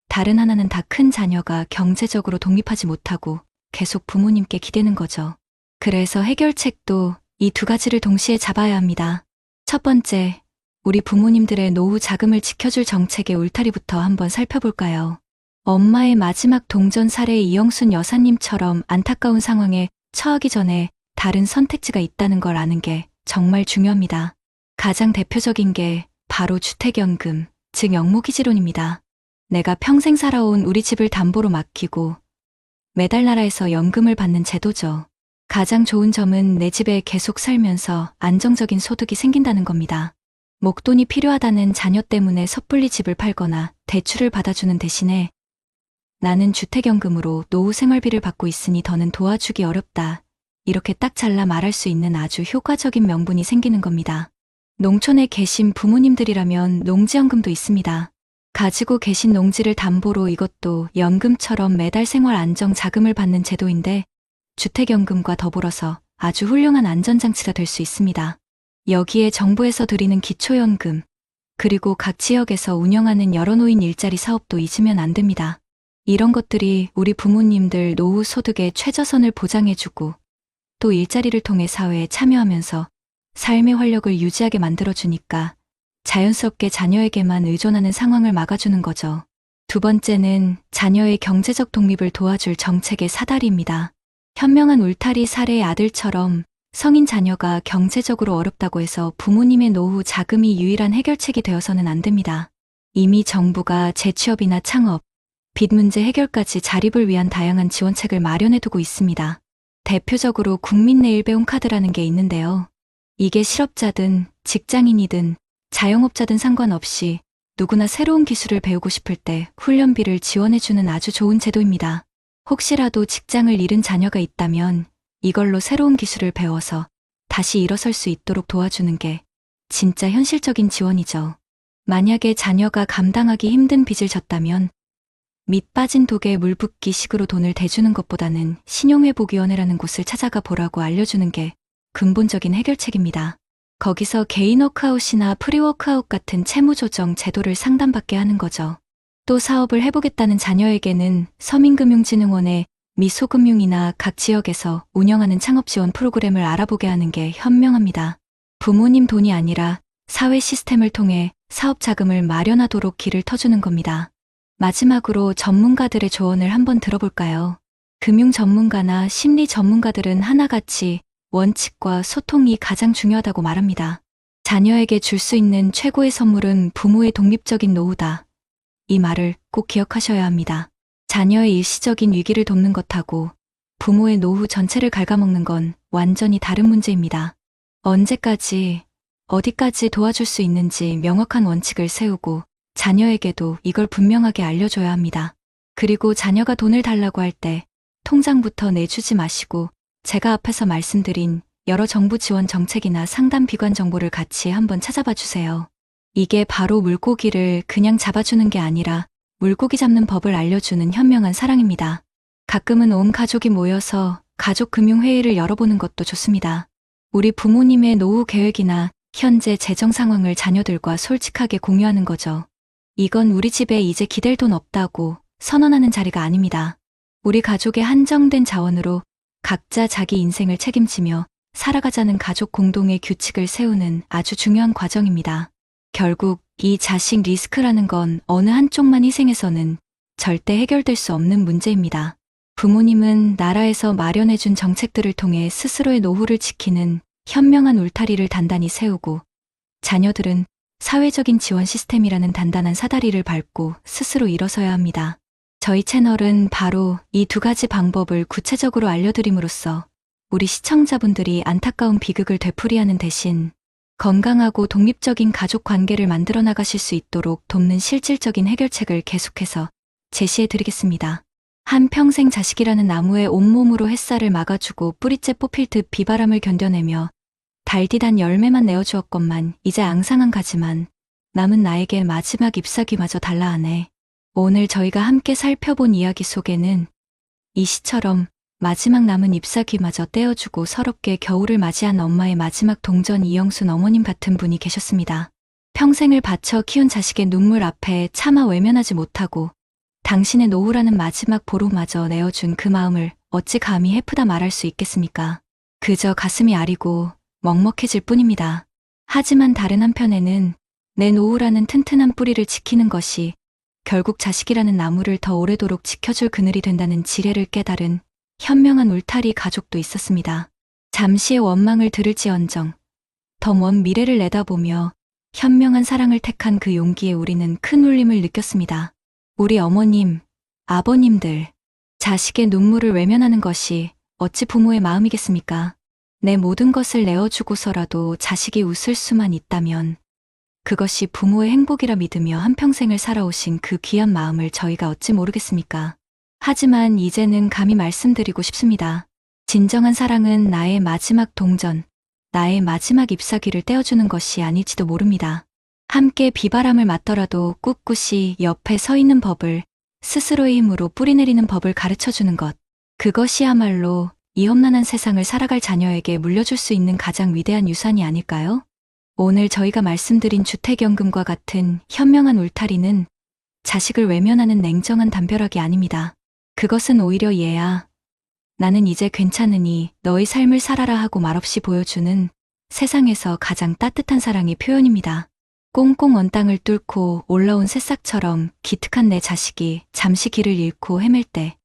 다른 하나는 다 큰 자녀가 경제적으로 독립하지 못하고 계속 부모님께 기대는 거죠. 그래서 해결책도 이 두 가지를 동시에 잡아야 합니다. 첫 번째, 우리 부모님들의 노후 자금을 지켜줄 정책의 울타리부터 한번 살펴볼까요? 엄마의 마지막 동전 사례 이영순 여사님처럼 안타까운 상황에 처하기 전에 다른 선택지가 있다는 걸 아는 게 정말 중요합니다. 가장 대표적인 게 바로 주택연금, 즉 영모기지론입니다. 내가 평생 살아온 우리 집을 담보로 맡기고 매달 나라에서 연금을 받는 제도죠. 가장 좋은 점은 내 집에 계속 살면서 안정적인 소득이 생긴다는 겁니다. 목돈이 필요하다는 자녀 때문에 섣불리 집을 팔거나 대출을 받아주는 대신에 나는 주택연금으로 노후 생활비를 받고 있으니 더는 도와주기 어렵다. 이렇게 딱 잘라 말할 수 있는 아주 효과적인 명분이 생기는 겁니다. 농촌에 계신 부모님들이라면 농지연금도 있습니다. 가지고 계신 농지를 담보로 이것도 연금처럼 매달 생활 안정 자금을 받는 제도인데 주택연금과 더불어서 아주 훌륭한 안전장치가 될 수 있습니다. 여기에 정부에서 드리는 기초연금, 그리고 각 지역에서 운영하는 여러 노인 일자리 사업도 잊으면 안 됩니다. 이런 것들이 우리 부모님들 노후 소득의 최저선을 보장해주고 또 일자리를 통해 사회에 참여하면서 삶의 활력을 유지하게 만들어주니까 자연스럽게 자녀에게만 의존하는 상황을 막아주는 거죠. 두 번째는 자녀의 경제적 독립을 도와줄 정책의 사다리입니다. 현명한 울타리 사례의 아들처럼 성인 자녀가 경제적으로 어렵다고 해서 부모님의 노후 자금이 유일한 해결책이 되어서는 안 됩니다. 이미 정부가 재취업이나 창업, 빚 문제 해결까지 자립을 위한 다양한 지원책을 마련해두고 있습니다. 대표적으로 국민 내일 배움 카드라는 게 있는데요. 이게 실업자든 직장인이든 자영업자든 상관없이 누구나 새로운 기술을 배우고 싶을 때 훈련비를 지원해주는 아주 좋은 제도입니다. 혹시라도 직장을 잃은 자녀가 있다면 이걸로 새로운 기술을 배워서 다시 일어설 수 있도록 도와주는 게 진짜 현실적인 지원이죠. 만약에 자녀가 감당하기 힘든 빚을 졌다면 밑 빠진 독에 물 붓기 식으로 돈을 대주는 것보다는 신용회복위원회라는 곳을 찾아가 보라고 알려주는 게 근본적인 해결책입니다. 거기서 개인 워크아웃이나 프리워크아웃 같은 채무조정 제도를 상담받게 하는 거죠. 또 사업을 해보겠다는 자녀에게는 서민금융진흥원의 미소금융이나 각 지역에서 운영하는 창업지원 프로그램을 알아보게 하는 게 현명합니다. 부모님 돈이 아니라 사회 시스템을 통해 사업 자금을 마련하도록 길을 터주는 겁니다. 마지막으로 전문가들의 조언을 한번 들어볼까요? 금융 전문가나 심리 전문가들은 하나같이 원칙과 소통이 가장 중요하다고 말합니다. 자녀에게 줄 수 있는 최고의 선물은 부모의 독립적인 노후다. 이 말을 꼭 기억하셔야 합니다. 자녀의 일시적인 위기를 돕는 것하고 부모의 노후 전체를 갉아먹는 건 완전히 다른 문제입니다. 언제까지 어디까지 도와줄 수 있는지 명확한 원칙을 세우고 자녀에게도 이걸 분명하게 알려줘야 합니다. 그리고 자녀가 돈을 달라고 할 때 통장부터 내주지 마시고 제가 앞에서 말씀드린 여러 정부 지원 정책이나 상담 비관 정보를 같이 한번 찾아봐 주세요. 이게 바로 물고기를 그냥 잡아주는 게 아니라 물고기 잡는 법을 알려주는 현명한 사랑입니다. 가끔은 온 가족이 모여서 가족 금융회의를 열어보는 것도 좋습니다. 우리 부모님의 노후 계획이나 현재 재정 상황을 자녀들과 솔직하게 공유하는 거죠. 이건 우리 집에 이제 기댈 돈 없다고 선언하는 자리가 아닙니다. 우리 가족의 한정된 자원으로 각자 자기 인생을 책임지며 살아가자는 가족 공동의 규칙을 세우는 아주 중요한 과정입니다. 결국 이 자식 리스크라는 건 어느 한쪽만 희생해서는 절대 해결될 수 없는 문제입니다. 부모님은 나라에서 마련해준 정책들을 통해 스스로의 노후를 지키는 현명한 울타리를 단단히 세우고 자녀들은 사회적인 지원 시스템이라는 단단한 사다리를 밟고 스스로 일어서야 합니다. 저희 채널은 바로 이 두 가지 방법을 구체적으로 알려드림으로써 우리 시청자분들이 안타까운 비극을 되풀이하는 대신 건강하고 독립적인 가족 관계를 만들어 나가실 수 있도록 돕는 실질적인 해결책을 계속해서 제시해 드리겠습니다. 한평생 자식이라는 나무에 온몸으로 햇살을 막아주고 뿌리째 뽑힐 듯 비바람을 견뎌내며 달디단 열매만 내어주었건만 이제 앙상한 가지만 남은 나에게 마지막 잎사귀마저 달라하네. 오늘 저희가 함께 살펴본 이야기 속에는 이 시처럼 마지막 남은 잎사귀마저 떼어주고 서럽게 겨울을 맞이한 엄마의 마지막 동전 이영순 어머님 같은 분이 계셨습니다. 평생을 바쳐 키운 자식의 눈물 앞에 차마 외면하지 못하고 당신의 노후라는 마지막 보루마저 내어준 그 마음을 어찌 감히 해프다 말할 수 있겠습니까? 그저 가슴이 아리고 먹먹해질 뿐입니다. 하지만 다른 한편에는 내 노후라는 튼튼한 뿌리를 지키는 것이 결국 자식이라는 나무를 더 오래도록 지켜줄 그늘이 된다는 지혜를 깨달은 현명한 울타리 가족도 있었습니다. 잠시의 원망을 들을지언정 더 먼 미래를 내다보며 현명한 사랑을 택한 그 용기에 우리는 큰 울림을 느꼈습니다. 우리 어머님, 아버님들, 자식의 눈물을 외면하는 것이 어찌 부모의 마음이겠습니까? 내 모든 것을 내어주고서라도 자식이 웃을 수만 있다면 그것이 부모의 행복이라 믿으며 한평생을 살아오신 그 귀한 마음을 저희가 어찌 모르겠습니까? 하지만 이제는 감히 말씀드리고 싶습니다. 진정한 사랑은 나의 마지막 동전, 나의 마지막 잎사귀를 떼어주는 것이 아닐지도 모릅니다. 함께 비바람을 맞더라도 꿋꿋이 옆에 서 있는 법을, 스스로의 힘으로 뿌리내리는 법을 가르쳐주는 것. 그것이야말로 이 험난한 세상을 살아갈 자녀에게 물려줄 수 있는 가장 위대한 유산이 아닐까요? 오늘 저희가 말씀드린 주택연금과 같은 현명한 울타리는 자식을 외면하는 냉정한 담벼락이 아닙니다. 그것은 오히려 얘야, 나는 이제 괜찮으니 너의 삶을 살아라 하고 말없이 보여주는 세상에서 가장 따뜻한 사랑의 표현입니다. 꽁꽁 언 땅을 뚫고 올라온 새싹처럼 기특한 내 자식이 잠시 길을 잃고 헤맬 때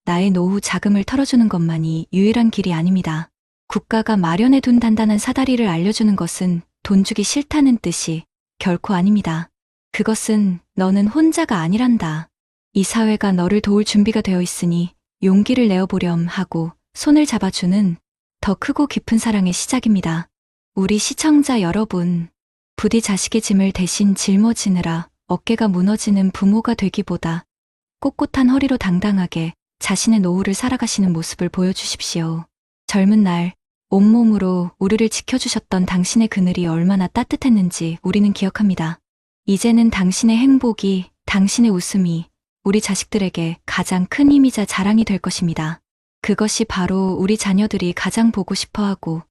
나의 노후 자금을 털어주는 것만이 유일한 길이 아닙니다. 국가가 마련해둔 단단한 사다리를 알려주는 것은 돈 주기 싫다는 뜻이 결코 아닙니다. 그것은 너는 혼자가 아니란다. 이 사회가 너를 도울 준비가 되어 있으니 용기를 내어보렴 하고 손을 잡아주는 더 크고 깊은 사랑의 시작입니다. 우리 시청자 여러분, 부디 자식의 짐을 대신 짊어지느라 어깨가 무너지는 부모가 되기보다 꼿꼿한 허리로 당당하게 자신의 노후를 살아가시는 모습을 보여주십시오. 젊은 날 온몸으로 우리를 지켜주셨던 당신의 그늘이 얼마나 따뜻했는지 우리는 기억합니다. 이제는 당신의 행복이, 당신의 웃음이 우리 자식들에게 가장 큰 힘이자 자랑이 될 것입니다. 그것이 바로 우리 자녀들이 가장 보고 싶어하고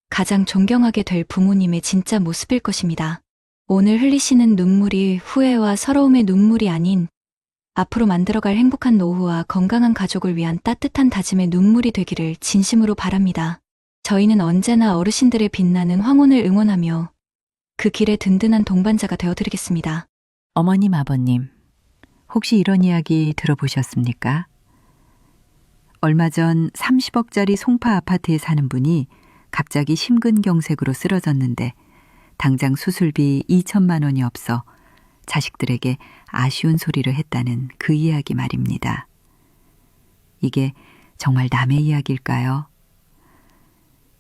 가장 존경하게 될 부모님의 진짜 모습일 것입니다. 오늘 흘리시는 눈물이 후회와 서러움의 눈물이 아닌 앞으로 만들어갈 행복한 노후와 건강한 가족을 위한 따뜻한 다짐의 눈물이 되기를 진심으로 바랍니다. 저희는 언제나 어르신들의 빛나는 황혼을 응원하며 그 길의 든든한 동반자가 되어드리겠습니다. 어머님, 아버님, 혹시 이런 이야기 들어보셨습니까? 얼마 전 30억짜리 송파 아파트에 사는 분이 갑자기 심근경색으로 쓰러졌는데 당장 수술비 2천만 원이 없어 자식들에게 아쉬운 소리를 했다는 그 이야기 말입니다. 이게 정말 남의 이야기일까요?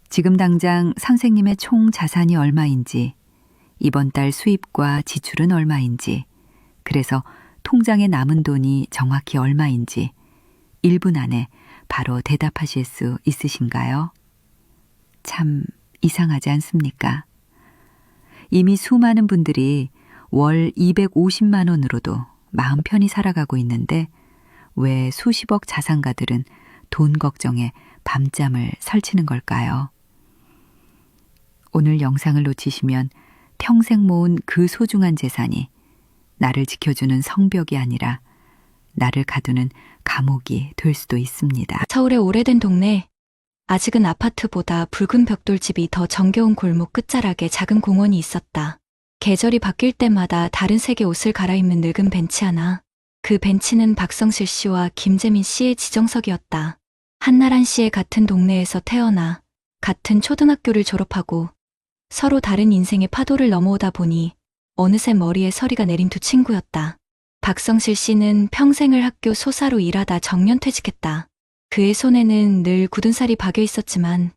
지금 당장 선생님의 총 자산이 얼마인지, 이번 달 수입과 지출은 얼마인지, 그래서 통장에 남은 돈이 정확히 얼마인지 1분 안에 바로 대답하실 수 있으신가요? 참 이상하지 않습니까? 이미 수많은 분들이 월 250만 원으로도 마음 편히 살아가고 있는데 왜 수십억 자산가들은 돈 걱정에 밤잠을 설치는 걸까요? 오늘 영상을 놓치시면 평생 모은 그 소중한 재산이 나를 지켜주는 성벽이 아니라 나를 가두는 감옥이 될 수도 있습니다. 서울의 오래된 동네. 아직은 아파트보다 붉은 벽돌집이 더 정겨운 골목 끝자락에 작은 공원이 있었다. 계절이 바뀔 때마다 다른 색의 옷을 갈아입는 늙은 벤치 하나. 그 벤치는 박성실 씨와 김재민 씨의 지정석이었다. 한나란 씨의 같은 동네에서 태어나 같은 초등학교를 졸업하고 서로 다른 인생의 파도를 넘어오다 보니 어느새 머리에 서리가 내린 두 친구였다. 박성실 씨는 평생을 학교 소사로 일하다 정년퇴직했다. 그의 손에는 늘 굳은 살이 박여 있었지만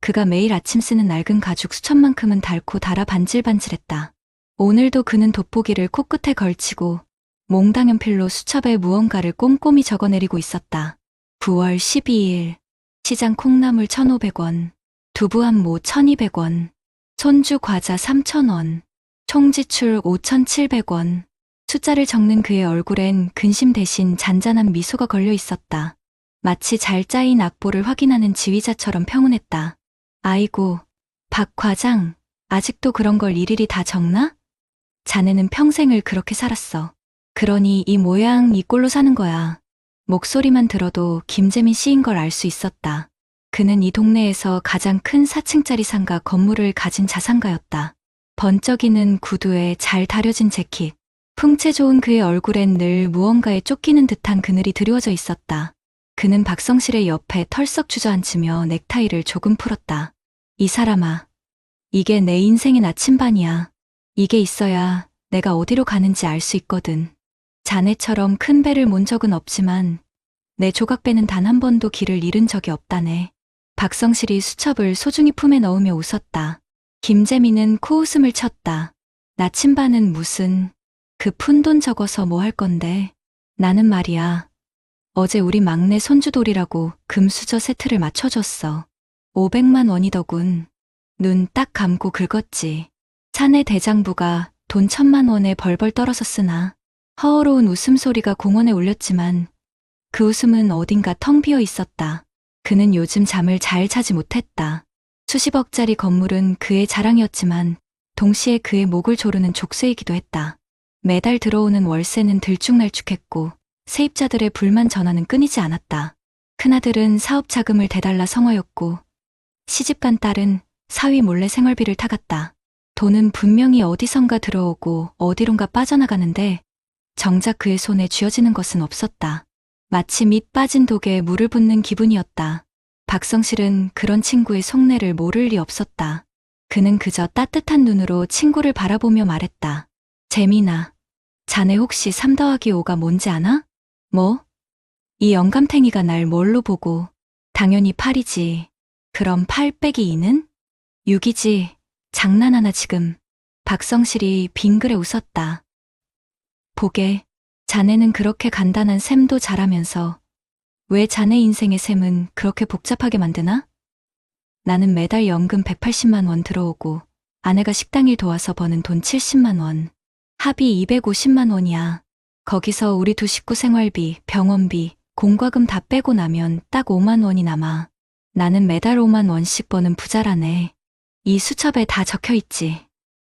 그가 매일 아침 쓰는 낡은 가죽 수첩만큼은 닳고 달아 반질반질했다. 오늘도 그는 돋보기를 코끝에 걸치고 몽당 연필로 수첩에 무언가를 꼼꼼히 적어내리고 있었다. 9월 12일 시장 콩나물 1,500원, 두부 한 모 1,200원, 손주 과자 3,000원, 총지출 5,700원. 숫자를 적는 그의 얼굴엔 근심 대신 잔잔한 미소가 걸려 있었다. 마치 잘 짜인 악보를 확인하는 지휘자처럼 평온했다. 아이고, 박 과장, 아직도 그런 걸 일일이 다 적나? 자네는 평생을 그렇게 살았어. 그러니 이 모양 이 꼴로 사는 거야. 목소리만 들어도 김재민 씨인 걸 알 수 있었다. 그는 이 동네에서 가장 큰 4층짜리 상가 건물을 가진 자산가였다. 번쩍이는 구두에 잘 다려진 재킷. 풍채 좋은 그의 얼굴엔 늘 무언가에 쫓기는 듯한 그늘이 드리워져 있었다. 그는 박성실의 옆에 털썩 주저앉으며 넥타이를 조금 풀었다. 이 사람아, 이게 내 인생의 나침반이야. 이게 있어야 내가 어디로 가는지 알 수 있거든. 자네처럼 큰 배를 몬 적은 없지만 내 조각배는 단 한 번도 길을 잃은 적이 없다네. 박성실이 수첩을 소중히 품에 넣으며 웃었다. 김재민은 코웃음을 쳤다. 나침반은 무슨, 그 푼돈 적어서 뭐 할 건데. 나는 말이야. 어제 우리 막내 손주돌이라고 금수저 세트를 맞춰줬어. 500만 원이더군. 눈 딱 감고 긁었지. 사내 대장부가 돈 1,000만 원에 벌벌 떨어서 쓰나. 허어로운 웃음소리가 공원에 울렸지만 그 웃음은 어딘가 텅 비어 있었다. 그는 요즘 잠을 잘 자지 못했다. 수십억짜리 건물은 그의 자랑이었지만 동시에 그의 목을 조르는 족쇄이기도 했다. 매달 들어오는 월세는 들쭉날쭉했고 세입자들의 불만 전화는 끊이지 않았다. 큰아들은 사업 자금을 대달라 성화였고 시집간 딸은 사위 몰래 생활비를 타갔다. 돈은 분명히 어디선가 들어오고 어디론가 빠져나가는데 정작 그의 손에 쥐어지는 것은 없었다. 마치 밑 빠진 독에 물을 붓는 기분이었다. 박성실은 그런 친구의 속내를 모를 리 없었다. 그는 그저 따뜻한 눈으로 친구를 바라보며 말했다. 재민아, 자네 혹시 3 더하기 5가 뭔지 아나? 뭐? 이 영감탱이가 날 뭘로 보고. 당연히 8이지. 그럼 8 빼기 2는? 6이지. 장난하나 지금. 박성실이 빙그레 웃었다. 보게, 자네는 그렇게 간단한 셈도 잘하면서 왜 자네 인생의 셈은 그렇게 복잡하게 만드나? 나는 매달 연금 180만 원 들어오고 아내가 식당일 도와서 버는 돈 70만 원. 합이 250만 원이야. 거기서 우리 두 식구 생활비, 병원비, 공과금 다 빼고 나면 딱 5만 원이 남아. 나는 매달 5만 원씩 버는 부자라네. 이 수첩에 다 적혀 있지.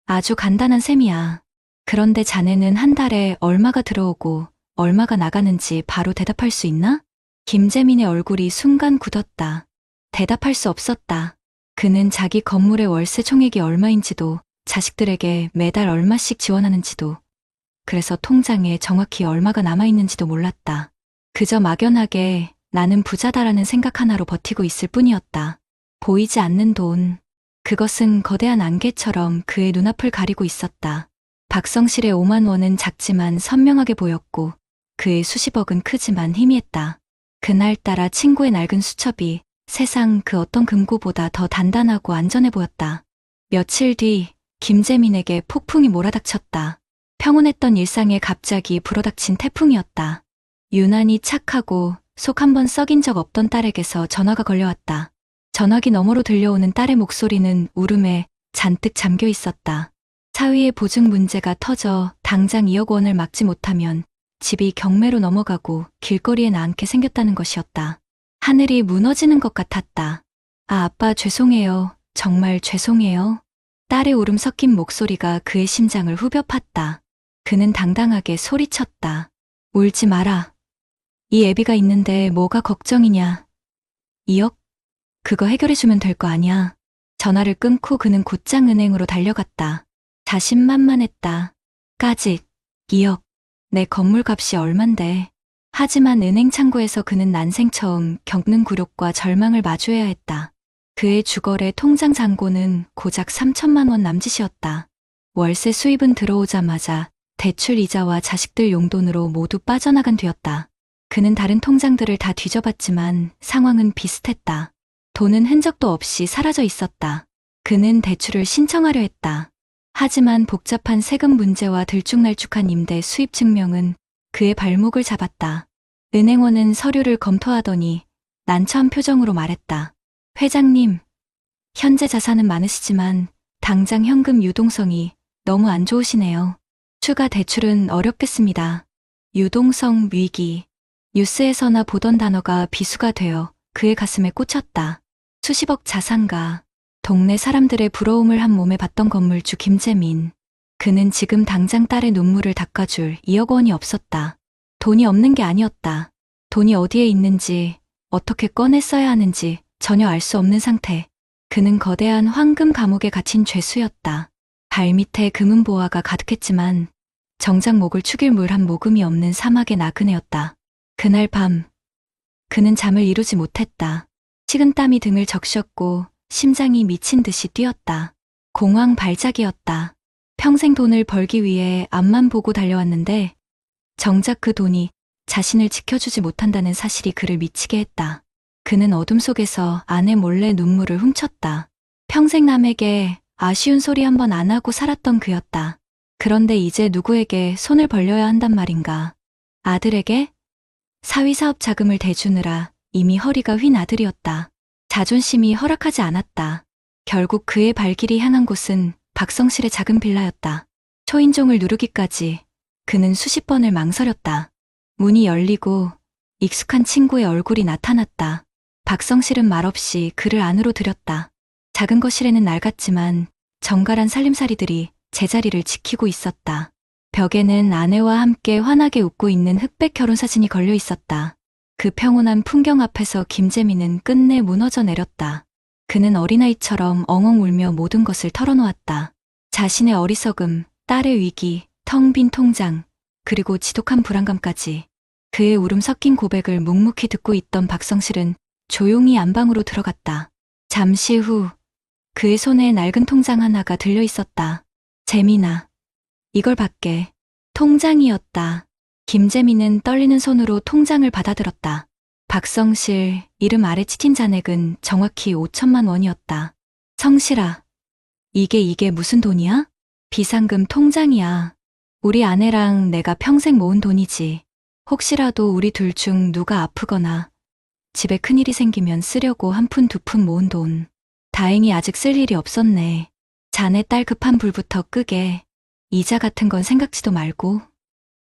아주 간단한 셈이야. 그런데 자네는 한 달에 얼마가 들어오고 얼마가 나가는지 바로 대답할 수 있나? 김재민의 얼굴이 순간 굳었다. 대답할 수 없었다. 그는 자기 건물의 월세 총액이 얼마인지도 자식들에게 매달 얼마씩 지원하는지도 그래서 통장에 정확히 얼마가 남아있는지도 몰랐다. 그저 막연하게 나는 부자다라는 생각 하나로 버티고 있을 뿐이었다. 보이지 않는 돈. 그것은 거대한 안개처럼 그의 눈앞을 가리고 있었다. 박성실의 5만 원은 작지만 선명하게 보였고 그의 수십억은 크지만 희미했다. 그날따라 친구의 낡은 수첩이 세상 그 어떤 금고보다 더 단단하고 안전해 보였다. 며칠 뒤 김재민에게 폭풍이 몰아닥쳤다. 평온했던 일상에 갑자기 불어닥친 태풍이었다. 유난히 착하고 속 한 번 썩인 적 없던 딸에게서 전화가 걸려왔다. 전화기 너머로 들려오는 딸의 목소리는 울음에 잔뜩 잠겨 있었다. 사위의 보증 문제가 터져 당장 2억 원을 막지 못하면 집이 경매로 넘어가고 길거리에 나앉게 생겼다는 것이었다. 하늘이 무너지는 것 같았다. 아, 아빠 죄송해요. 정말 죄송해요. 딸의 울음 섞인 목소리가 그의 심장을 후벼 팠다. 그는 당당하게 소리쳤다. 울지 마라. 이 애비가 있는데 뭐가 걱정이냐. 2억? 그거 해결해주면 될 거 아니야. 전화를 끊고 그는 곧장 은행으로 달려갔다. 자신만만했다. 까짓 2억. 내 건물값이 얼만데. 하지만 은행 창구에서 그는 난생 처음 겪는 굴욕과 절망을 마주해야 했다. 그의 주거래 통장 잔고는 고작 3천만 원 남짓이었다. 월세 수입은 들어오자마자 대출 이자와 자식들 용돈으로 모두 빠져나간 뒤였다. 그는 다른 통장들을 다 뒤져봤지만 상황은 비슷했다. 돈은 흔적도 없이 사라져 있었다. 그는 대출을 신청하려 했다. 하지만 복잡한 세금 문제와 들쭉날쭉한 임대 수입 증명은 그의 발목을 잡았다. 은행원은 서류를 검토하더니 난처한 표정으로 말했다. 회장님, 현재 자산은 많으시지만 당장 현금 유동성이 너무 안 좋으시네요. 추가 대출은 어렵겠습니다. 유동성 위기. 뉴스에서나 보던 단어가 비수가 되어 그의 가슴에 꽂혔다. 수십억 자산가. 동네 사람들의 부러움을 한 몸에 받던 건물주 김재민. 그는 지금 당장 딸의 눈물을 닦아줄 2억 원이 없었다. 돈이 없는 게 아니었다. 돈이 어디에 있는지, 어떻게 꺼내 써야 하는지 전혀 알 수 없는 상태. 그는 거대한 황금 감옥에 갇힌 죄수였다. 발밑에 금은보화가 가득했지만 정작 목을 축일 물 한 모금이 없는 사막의 나그네였다. 그날 밤, 그는 잠을 이루지 못했다. 식은땀이 등을 적셨고 심장이 미친 듯이 뛰었다. 공황 발작이었다. 평생 돈을 벌기 위해 앞만 보고 달려왔는데 정작 그 돈이 자신을 지켜주지 못한다는 사실이 그를 미치게 했다. 그는 어둠 속에서 아내 몰래 눈물을 훔쳤다. 평생 남에게 아쉬운 소리 한 번 안 하고 살았던 그였다. 그런데 이제 누구에게 손을 벌려야 한단 말인가. 아들에게? 사위 사업 자금을 대주느라 이미 허리가 휜 아들이었다. 자존심이 허락하지 않았다. 결국 그의 발길이 향한 곳은 박성실의 작은 빌라였다. 초인종을 누르기까지 그는 수십 번을 망설였다. 문이 열리고 익숙한 친구의 얼굴이 나타났다. 박성실은 말없이 그를 안으로 들였다. 작은 거실에는 낡았지만 정갈한 살림살이들이 제자리를 지키고 있었다. 벽에는 아내와 함께 환하게 웃고 있는 흑백 결혼사진이 걸려 있었다. 그 평온한 풍경 앞에서 김재민은 끝내 무너져 내렸다. 그는 어린아이처럼 엉엉 울며 모든 것을 털어놓았다. 자신의 어리석음, 딸의 위기, 텅 빈 통장, 그리고 지독한 불안감까지. 그의 울음 섞인 고백을 묵묵히 듣고 있던 박성실은 조용히 안방으로 들어갔다. 잠시 후 그의 손에 낡은 통장 하나가 들려 있었다. 재민아, 이걸 받게. 통장이었다. 김재민은 떨리는 손으로 통장을 받아들었다. 박성실 이름 아래 치킨 잔액은 정확히 5천만 원이었다. 성실아, 이게 무슨 돈이야? 비상금 통장이야. 우리 아내랑 내가 평생 모은 돈이지. 혹시라도 우리 둘 중 누가 아프거나 집에 큰일이 생기면 쓰려고 한 푼 두 푼 모은 돈. 다행히 아직 쓸 일이 없었네. 자네 딸 급한 불부터 끄게. 이자 같은 건 생각지도 말고.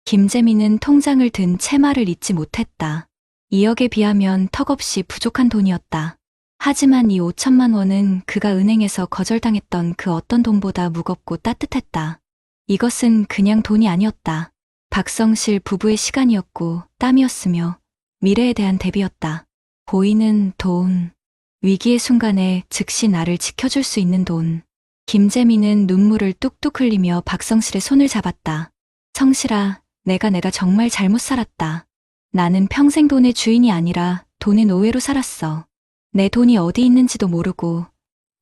김재민은 통장을 든 채마를 잊지 못했다. 2억에 비하면 턱없이 부족한 돈이었다. 하지만 이 5천만 원은 그가 은행에서 거절당했던 그 어떤 돈보다 무겁고 따뜻했다. 이것은 그냥 돈이 아니었다. 박성실 부부의 시간이었고 땀이었으며 미래에 대한 대비였다. 보이는 돈. 위기의 순간에 즉시 나를 지켜줄 수 있는 돈. 김재민은 눈물을 뚝뚝 흘리며 박성실의 손을 잡았다. 성실아, 내가 정말 잘못 살았다. 나는 평생 돈의 주인이 아니라 돈의 노예로 살았어. 내 돈이 어디 있는지도 모르고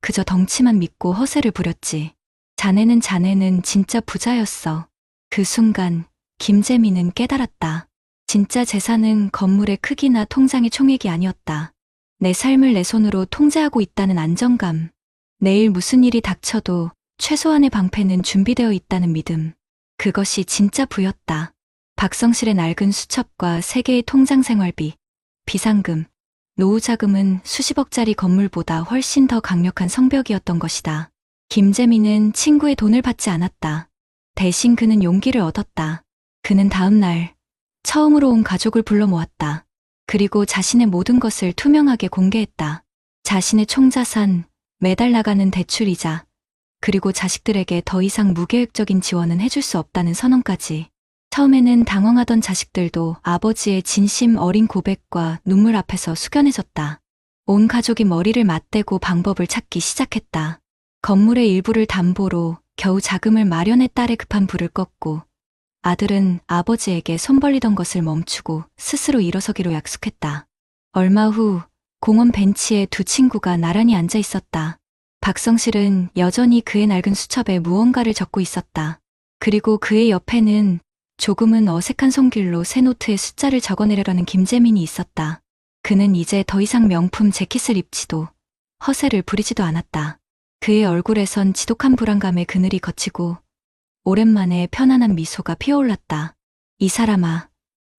그저 덩치만 믿고 허세를 부렸지. 자네는 진짜 부자였어. 그 순간 김재민은 깨달았다. 진짜 재산은 건물의 크기나 통장의 총액이 아니었다. 내 삶을 내 손으로 통제하고 있다는 안정감. 내일 무슨 일이 닥쳐도 최소한의 방패는 준비되어 있다는 믿음. 그것이 진짜 부였다. 박성실의 낡은 수첩과 3개의 통장 생활비, 비상금, 노후자금은 수십억짜리 건물보다 훨씬 더 강력한 성벽이었던 것이다. 김재민은 친구의 돈을 받지 않았다. 대신 그는 용기를 얻었다. 그는 다음 날 처음으로 온 가족을 불러 모았다. 그리고 자신의 모든 것을 투명하게 공개했다. 자신의 총자산, 매달 나가는 대출이자, 그리고 자식들에게 더 이상 무계획적인 지원은 해줄 수 없다는 선언까지. 처음에는 당황하던 자식들도 아버지의 진심 어린 고백과 눈물 앞에서 숙연해졌다. 온 가족이 머리를 맞대고 방법을 찾기 시작했다. 건물의 일부를 담보로 겨우 자금을 마련해 딸의 급한 불을 껐고, 아들은 아버지에게 손 벌리던 것을 멈추고 스스로 일어서기로 약속했다. 얼마 후 공원 벤치에 두 친구가 나란히 앉아 있었다. 박성실은 여전히 그의 낡은 수첩에 무언가를 적고 있었다. 그리고 그의 옆에는 조금은 어색한 손길로 새 노트에 숫자를 적어내려가는 김재민이 있었다. 그는 이제 더 이상 명품 재킷을 입지도 허세를 부리지도 않았다. 그의 얼굴에선 지독한 불안감의 그늘이 걷히고 오랜만에 편안한 미소가 피어올랐다. 이 사람아,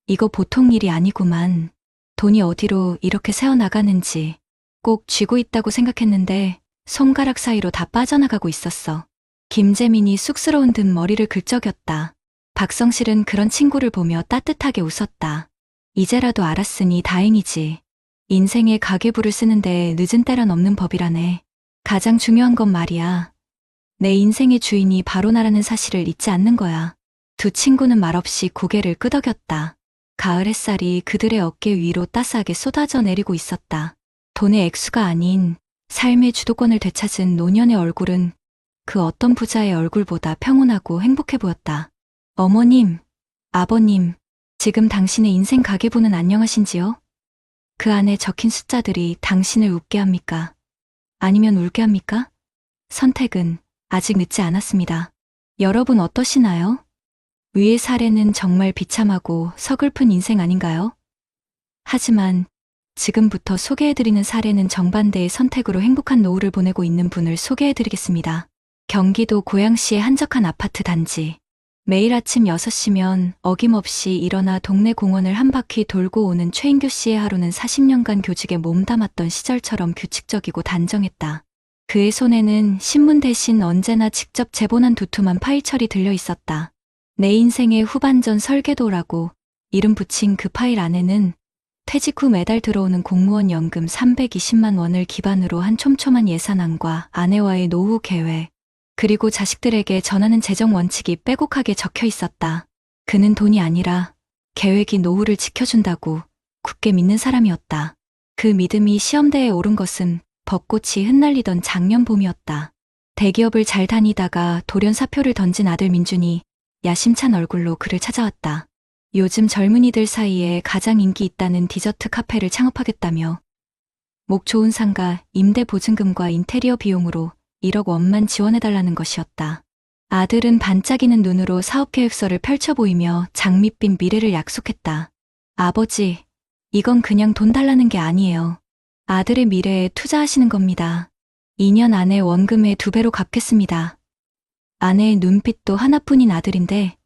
이거 보통 일이 아니구만. 돈이 어디로 이렇게 새어나가는지 꼭 쥐고 있다고 생각했는데 손가락 사이로 다 빠져나가고 있었어. 김재민이 쑥스러운 듯 머리를 긁적였다. 박성실은 그런 친구를 보며 따뜻하게 웃었다. 이제라도 알았으니 다행이지. 인생의 가계부를 쓰는데 늦은 때란 없는 법이라네. 가장 중요한 건 말이야. 내 인생의 주인이 바로 나라는 사실을 잊지 않는 거야. 두 친구는 말없이 고개를 끄덕였다. 가을 햇살이 그들의 어깨 위로 따스하게 쏟아져 내리고 있었다. 돈의 액수가 아닌 삶의 주도권을 되찾은 노년의 얼굴은 그 어떤 부자의 얼굴보다 평온하고 행복해 보였다. 어머님, 아버님, 지금 당신의 인생 가계부는 안녕하신지요? 그 안에 적힌 숫자들이 당신을 웃게 합니까? 아니면 울게 합니까? 선택은 아직 늦지 않았습니다. 여러분 어떠시나요? 위의 사례는 정말 비참하고 서글픈 인생 아닌가요? 하지만 지금부터 소개해드리는 사례는 정반대의 선택으로 행복한 노후를 보내고 있는 분을 소개해드리겠습니다. 경기도 고양시의 한적한 아파트 단지. 매일 아침 6시면 어김없이 일어나 동네 공원을 한 바퀴 돌고 오는 최인규 씨의 하루는 40년간 교직에 몸담았던 시절처럼 규칙적이고 단정했다. 그의 손에는 신문 대신 언제나 직접 제본한 두툼한 파일철이 들려 있었다. 내 인생의 후반전 설계도라고 이름 붙인 그 파일 안에는 퇴직 후 매달 들어오는 공무원 연금 320만 원을 기반으로 한 촘촘한 예산안과 아내와의 노후 계획, 그리고 자식들에게 전하는 재정 원칙이 빼곡하게 적혀 있었다. 그는 돈이 아니라 계획이 노후를 지켜준다고 굳게 믿는 사람이었다. 그 믿음이 시험대에 오른 것은 벚꽃이 흩날리던 작년 봄이었다. 대기업을 잘 다니다가 돌연 사표를 던진 아들 민준이 야심찬 얼굴로 그를 찾아왔다. 요즘 젊은이들 사이에 가장 인기 있다는 디저트 카페를 창업하겠다며 목 좋은 상가, 임대 보증금과 인테리어 비용으로 1억 원만 지원해달라는 것이었다. 아들은 반짝이는 눈으로 사업계획서를 펼쳐 보이며 장밋빛 미래를 약속했다. 아버지, 이건 그냥 돈 달라는 게 아니에요. 아들의 미래에 투자하시는 겁니다. 2년 안에 원금의 2배로 갚겠습니다. 아내의 눈빛도 하나뿐인 아들인데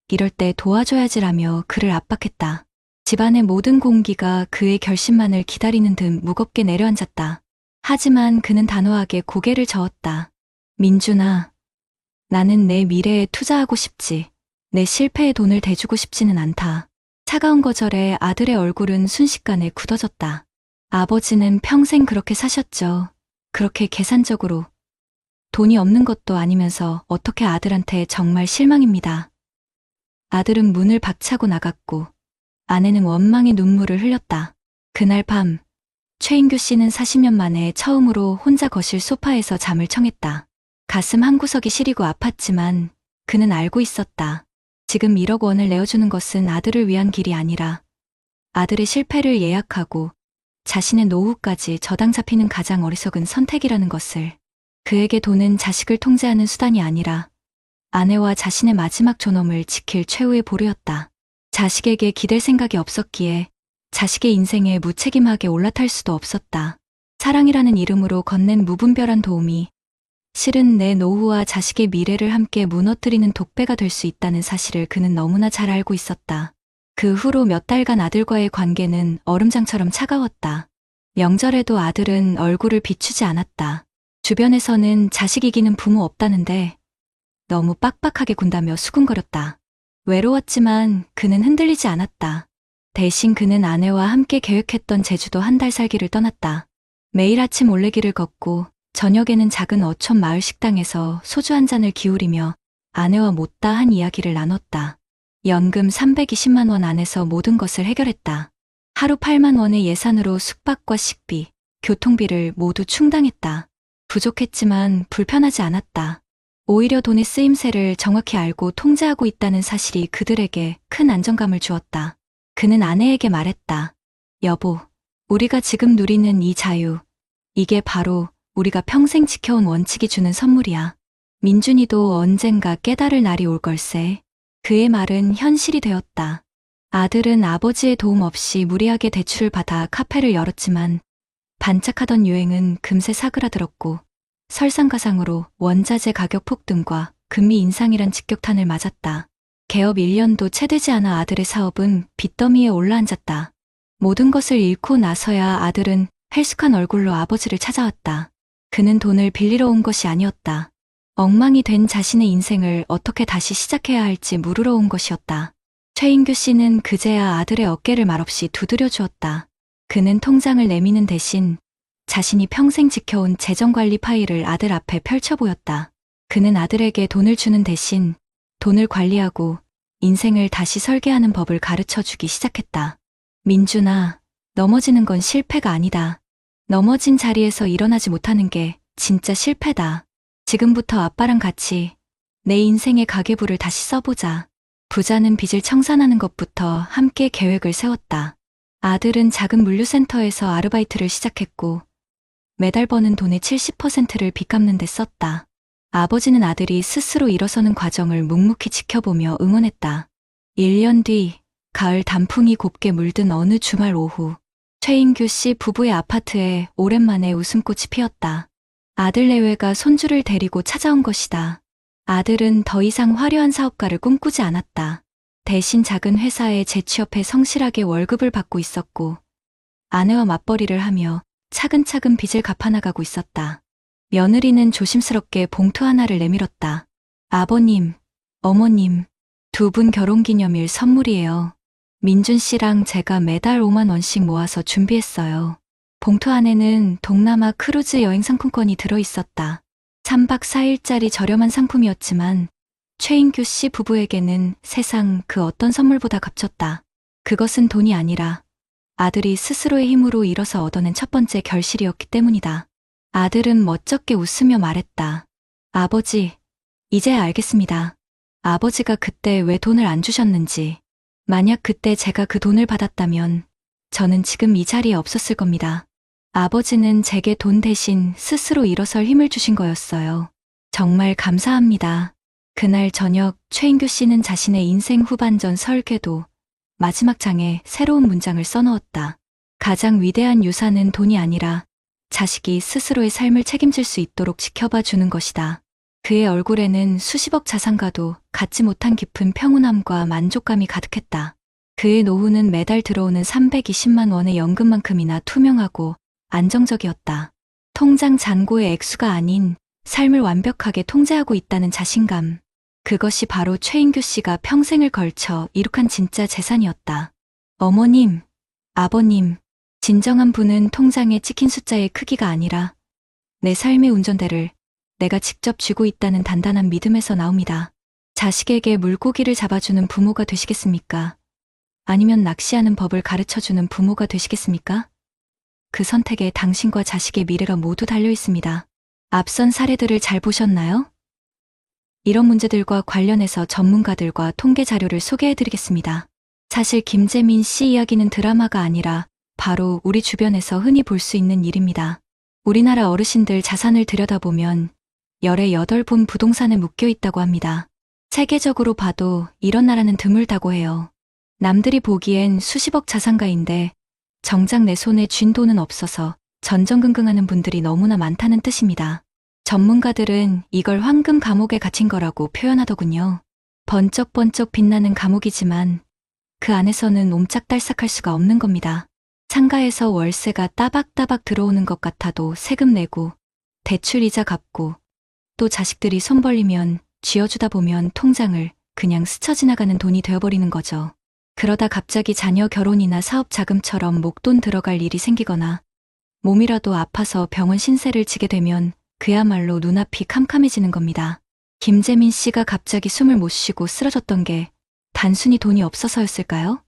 이럴 때 도와줘야지라며 그를 압박했다. 집안의 모든 공기가 그의 결심만을 기다리는 듯 무겁게 내려앉았다. 하지만 그는 단호하게 고개를 저었다. 민준아, 나는 내 미래에 투자하고 싶지. 내 실패에 돈을 대주고 싶지는 않다. 차가운 거절에 아들의 얼굴은 순식간에 굳어졌다. 아버지는 평생 그렇게 사셨죠. 그렇게 계산적으로. 돈이 없는 것도 아니면서 어떻게 아들한테 정말 실망입니다. 아들은 문을 박차고 나갔고 아내는 원망의 눈물을 흘렸다. 그날 밤 최인규 씨는 40년 만에 처음으로 혼자 거실 소파에서 잠을 청했다. 가슴 한 구석이 시리고 아팠지만 그는 알고 있었다. 지금 1억 원을 내어주는 것은 아들을 위한 길이 아니라 아들의 실패를 예약하고 자신의 노후까지 저당 잡히는 가장 어리석은 선택이라는 것을. 그에게 돈은 자식을 통제하는 수단이 아니라 아내와 자신의 마지막 존엄을 지킬 최후의 보루였다. 자식에게 기댈 생각이 없었기에 자식의 인생에 무책임하게 올라탈 수도 없었다. 사랑이라는 이름으로 건넨 무분별한 도움이 실은 내 노후와 자식의 미래를 함께 무너뜨리는 독배가 될 수 있다는 사실을 그는 너무나 잘 알고 있었다. 그 후로 몇 달간 아들과의 관계는 얼음장처럼 차가웠다. 명절에도 아들은 얼굴을 비추지 않았다. 주변에서는 자식 이기는 부모 없다는데 너무 빡빡하게 군다며 수군거렸다. 외로웠지만 그는 흔들리지 않았다. 대신 그는 아내와 함께 계획했던 제주도 한 달 살기를 떠났다. 매일 아침 올레길을 걷고 저녁에는 작은 어촌 마을 식당에서 소주 한 잔을 기울이며 아내와 못다한 이야기를 나눴다. 연금 320만 원 안에서 모든 것을 해결했다. 하루 8만 원의 예산으로 숙박과 식비, 교통비를 모두 충당했다. 부족했지만 불편하지 않았다. 오히려 돈의 쓰임새를 정확히 알고 통제하고 있다는 사실이 그들에게 큰 안정감을 주었다. 그는 아내에게 말했다. 여보, 우리가 지금 누리는 이 자유, 이게 바로 우리가 평생 지켜온 원칙이 주는 선물이야. 민준이도 언젠가 깨달을 날이 올 걸세. 그의 말은 현실이 되었다. 아들은 아버지의 도움 없이 무리하게 대출을 받아 카페를 열었지만 반짝하던 유행은 금세 사그라들었고 설상가상으로 원자재 가격 폭등과 금리 인상이란 직격탄을 맞았다. 개업 1년도 채 되지 않아 아들의 사업은 빚더미에 올라앉았다. 모든 것을 잃고 나서야 아들은 헬쑥한 얼굴로 아버지를 찾아왔다. 그는 돈을 빌리러 온 것이 아니었다. 엉망이 된 자신의 인생을 어떻게 다시 시작해야 할지 물으러 온 것이었다. 최인규 씨는 그제야 아들의 어깨를 말없이 두드려 주었다. 그는 통장을 내미는 대신 자신이 평생 지켜온 재정관리 파일을 아들 앞에 펼쳐 보였다. 그는 아들에게 돈을 주는 대신 돈을 관리하고 인생을 다시 설계하는 법을 가르쳐 주기 시작했다. 민준아, 넘어지는 건 실패가 아니다. 넘어진 자리에서 일어나지 못하는 게 진짜 실패다. 지금부터 아빠랑 같이 내 인생의 가계부를 다시 써보자. 부자는 빚을 청산하는 것부터 함께 계획을 세웠다. 아들은 작은 물류센터에서 아르바이트를 시작했고 매달 버는 돈의 70%를 빚 갚는 데 썼다. 아버지는 아들이 스스로 일어서는 과정을 묵묵히 지켜보며 응원했다. 1년 뒤 가을 단풍이 곱게 물든 어느 주말 오후 최인규 씨 부부의 아파트에 오랜만에 웃음꽃이 피었다. 아들 내외가 손주를 데리고 찾아온 것이다. 아들은 더 이상 화려한 사업가를 꿈꾸지 않았다. 대신 작은 회사에 재취업해 성실하게 월급을 받고 있었고 아내와 맞벌이를 하며 차근차근 빚을 갚아나가고 있었다. 며느리는 조심스럽게 봉투 하나를 내밀었다. 아버님, 어머님, 두 분 결혼기념일 선물이에요. 민준 씨랑 제가 매달 5만 원씩 모아서 준비했어요. 봉투 안에는 동남아 크루즈 여행 상품권이 들어있었다. 3박 4일짜리 저렴한 상품이었지만 최인규 씨 부부에게는 세상 그 어떤 선물보다 값졌다. 그것은 돈이 아니라 아들이 스스로의 힘으로 일어서 얻어낸 첫 번째 결실이었기 때문이다. 아들은 멋쩍게 웃으며 말했다. 아버지, 이제 알겠습니다. 아버지가 그때 왜 돈을 안 주셨는지. 만약 그때 제가 그 돈을 받았다면 저는 지금 이 자리에 없었을 겁니다. 아버지는 제게 돈 대신 스스로 일어설 힘을 주신 거였어요. 정말 감사합니다. 그날 저녁 최인규 씨는 자신의 인생 후반전 설계도 마지막 장에 새로운 문장을 써넣었다. 가장 위대한 유산은 돈이 아니라 자식이 스스로의 삶을 책임질 수 있도록 지켜봐 주는 것이다. 그의 얼굴에는 수십억 자산가도 갖지 못한 깊은 평온함과 만족감이 가득했다. 그의 노후는 매달 들어오는 320만 원의 연금만큼이나 투명하고 안정적이었다. 통장 잔고의 액수가 아닌 삶을 완벽하게 통제하고 있다는 자신감. 그것이 바로 최인규 씨가 평생을 걸쳐 이룩한 진짜 재산이었다. 어머님, 아버님, 진정한 부는 통장에 찍힌 숫자의 크기가 아니라 내 삶의 운전대를 내가 직접 쥐고 있다는 단단한 믿음에서 나옵니다. 자식에게 물고기를 잡아주는 부모가 되시겠습니까? 아니면 낚시하는 법을 가르쳐주는 부모가 되시겠습니까? 그 선택에 당신과 자식의 미래가 모두 달려 있습니다. 앞선 사례들을 잘 보셨나요? 이런 문제들과 관련해서 전문가들과 통계 자료를 소개해드리겠습니다. 사실 김재민 씨 이야기는 드라마가 아니라 바로 우리 주변에서 흔히 볼 수 있는 일입니다. 우리나라 어르신들 자산을 들여다보면 열의 8분 부동산에 묶여 있다고 합니다. 세계적으로 봐도 이런 나라는 드물다고 해요. 남들이 보기엔 수십억 자산가인데 정작 내 손에 쥔 돈은 없어서 전전긍긍하는 분들이 너무나 많다는 뜻입니다. 전문가들은 이걸 황금 감옥에 갇힌 거라고 표현하더군요. 번쩍번쩍 빛나는 감옥이지만 그 안에서는 옴짝달싹할 수가 없는 겁니다. 상가에서 월세가 따박따박 들어오는 것 같아도 세금 내고 대출 이자 갚고 또 자식들이 손 벌리면 쥐어주다 보면 통장을 그냥 스쳐 지나가는 돈이 되어버리는 거죠. 그러다 갑자기 자녀 결혼이나 사업 자금처럼 목돈 들어갈 일이 생기거나 몸이라도 아파서 병원 신세를 지게 되면 그야말로 눈앞이 캄캄해지는 겁니다. 김재민 씨가 갑자기 숨을 못 쉬고 쓰러졌던 게 단순히 돈이 없어서였을까요?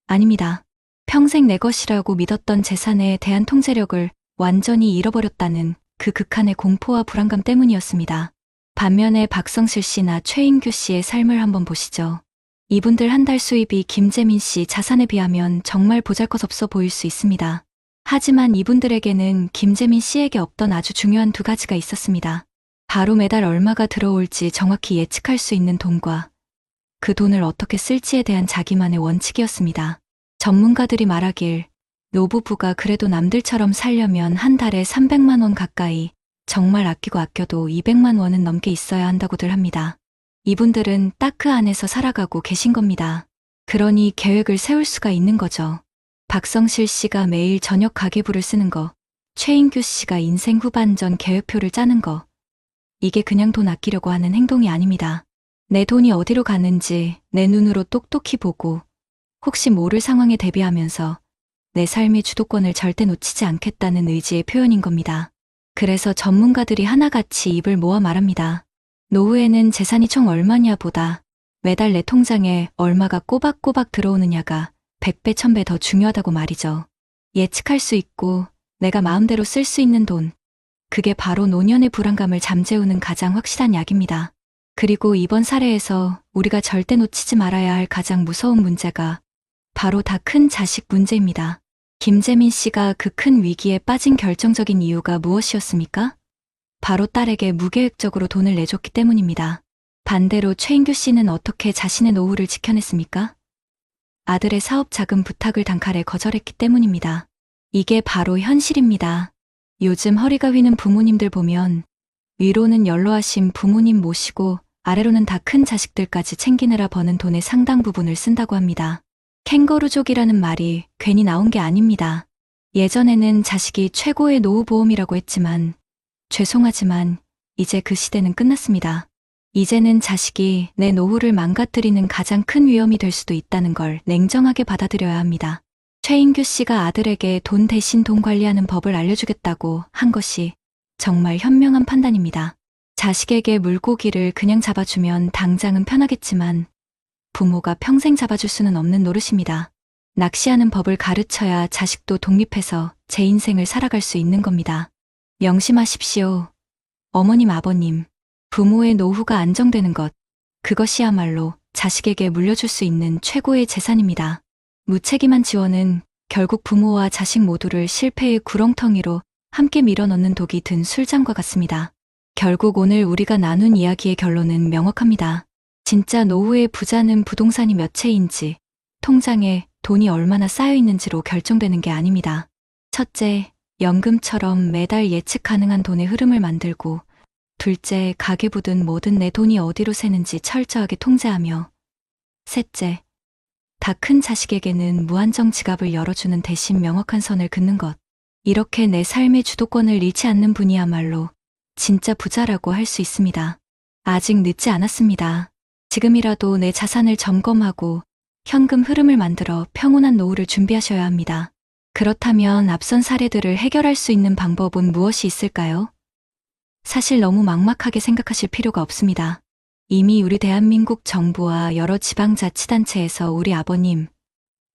아닙니다. 평생 내 것이라고 믿었던 재산에 대한 통제력을 완전히 잃어버렸다는 그 극한의 공포와 불안감 때문이었습니다. 반면에 박성실 씨나 최인규 씨의 삶을 한번 보시죠. 이분들 한 달 수입이 김재민 씨 자산에 비하면 정말 보잘것없어 보일 수 있습니다. 하지만 이분들에게는 김재민 씨에게 없던 아주 중요한 두 가지가 있었습니다. 바로 매달 얼마가 들어올지 정확히 예측할 수 있는 돈과 그 돈을 어떻게 쓸지에 대한 자기만의 원칙이었습니다. 전문가들이 말하길 노부부가 그래도 남들처럼 살려면 한 달에 300만 원 가까이, 정말 아끼고 아껴도 200만 원은 넘게 있어야 한다고들 합니다. 이분들은 딱 그 안에서 살아가고 계신 겁니다. 그러니 계획을 세울 수가 있는 거죠. 박성실 씨가 매일 저녁 가계부를 쓰는 거, 최인규 씨가 인생 후반전 계획표를 짜는 거, 이게 그냥 돈 아끼려고 하는 행동이 아닙니다. 내 돈이 어디로 가는지 내 눈으로 똑똑히 보고 혹시 모를 상황에 대비하면서 내 삶의 주도권을 절대 놓치지 않겠다는 의지의 표현인 겁니다. 그래서 전문가들이 하나같이 입을 모아 말합니다. 노후에는 재산이 총 얼마냐 보다 매달 내 통장에 얼마가 꼬박꼬박 들어오느냐가 100배, 1000배 더 중요하다고 말이죠. 예측할 수 있고 내가 마음대로 쓸 수 있는 돈, 그게 바로 노년의 불안감을 잠재우는 가장 확실한 약입니다. 그리고 이번 사례에서 우리가 절대 놓치지 말아야 할 가장 무서운 문제가 바로 다 큰 자식 문제입니다. 김재민 씨가 그 큰 위기에 빠진 결정적인 이유가 무엇이었습니까? 바로 딸에게 무계획적으로 돈을 내줬기 때문입니다. 반대로 최인규 씨는 어떻게 자신의 노후를 지켜냈습니까? 아들의 사업 자금 부탁을 단칼에 거절했기 때문입니다. 이게 바로 현실입니다. 요즘 허리가 휘는 부모님들 보면 위로는 연로하신 부모님 모시고 아래로는 다 큰 자식들까지 챙기느라 버는 돈의 상당 부분을 쓴다고 합니다. 캥거루족이라는 말이 괜히 나온 게 아닙니다. 예전에는 자식이 최고의 노후보험이라고 했지만 죄송하지만 이제 그 시대는 끝났습니다. 이제는 자식이 내 노후를 망가뜨리는 가장 큰 위험이 될 수도 있다는 걸 냉정하게 받아들여야 합니다. 최인규 씨가 아들에게 돈 대신 돈 관리하는 법을 알려주겠다고 한 것이 정말 현명한 판단입니다. 자식에게 물고기를 그냥 잡아주면 당장은 편하겠지만 부모가 평생 잡아줄 수는 없는 노릇입니다. 낚시하는 법을 가르쳐야 자식도 독립해서 제 인생을 살아갈 수 있는 겁니다. 명심하십시오. 어머님, 아버님, 부모의 노후가 안정되는 것, 그것이야말로 자식에게 물려줄 수 있는 최고의 재산입니다. 무책임한 지원은 결국 부모와 자식 모두를 실패의 구렁텅이로 함께 밀어넣는 독이 든 술잔과 같습니다. 결국 오늘 우리가 나눈 이야기의 결론은 명확합니다. 진짜 노후의 부자는 부동산이 몇 채인지, 통장에 돈이 얼마나 쌓여 있는지로 결정되는 게 아닙니다. 첫째, 연금처럼 매달 예측 가능한 돈의 흐름을 만들고, 둘째, 가계부든 뭐든 내 돈이 어디로 새는지 철저하게 통제하며, 셋째, 다 큰 자식에게는 무한정 지갑을 열어주는 대신 명확한 선을 긋는 것. 이렇게 내 삶의 주도권을 잃지 않는 분이야말로 진짜 부자라고 할 수 있습니다. 아직 늦지 않았습니다. 지금이라도 내 자산을 점검하고 현금 흐름을 만들어 평온한 노후를 준비하셔야 합니다. 그렇다면 앞선 사례들을 해결할 수 있는 방법은 무엇이 있을까요? 사실 너무 막막하게 생각하실 필요가 없습니다. 이미 우리 대한민국 정부와 여러 지방자치단체에서 우리 아버님,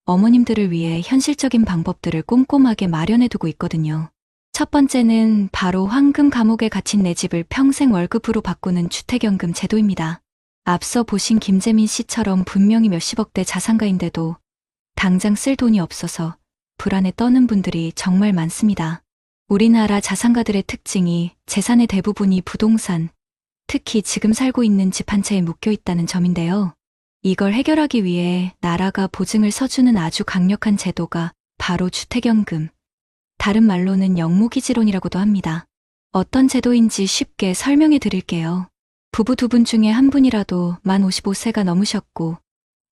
어머님들을 위해 현실적인 방법들을 꼼꼼하게 마련해두고 있거든요. 첫 번째는 바로 황금 감옥에 갇힌 내 집을 평생 월급으로 바꾸는 주택연금 제도입니다. 앞서 보신 김재민 씨처럼 분명히 몇십억대 자산가인데도 당장 쓸 돈이 없어서 불안에 떠는 분들이 정말 많습니다. 우리나라 자산가들의 특징이 재산의 대부분이 부동산, 특히 지금 살고 있는 집 한 채에 묶여 있다는 점인데요. 이걸 해결하기 위해 나라가 보증을 서주는 아주 강력한 제도가 바로 주택연금. 다른 말로는 영모기지론이라고도 합니다. 어떤 제도인지 쉽게 설명해 드릴게요. 부부 두 분 중에 한 분이라도 만 55세가 넘으셨고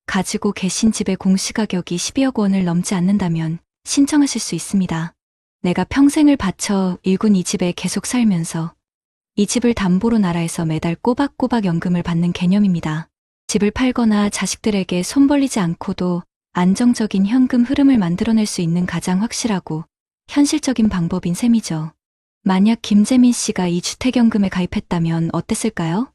가지고 계신 집의 공시가격이 12억 원을 넘지 않는다면 신청하실 수 있습니다. 내가 평생을 바쳐 일군 이 집에 계속 살면서 이 집을 담보로 나라에서 매달 꼬박꼬박 연금을 받는 개념입니다. 집을 팔거나 자식들에게 손 벌리지 않고도 안정적인 현금 흐름을 만들어낼 수 있는 가장 확실하고 현실적인 방법인 셈이죠. 만약 김재민 씨가 이 주택연금에 가입했다면 어땠을까요?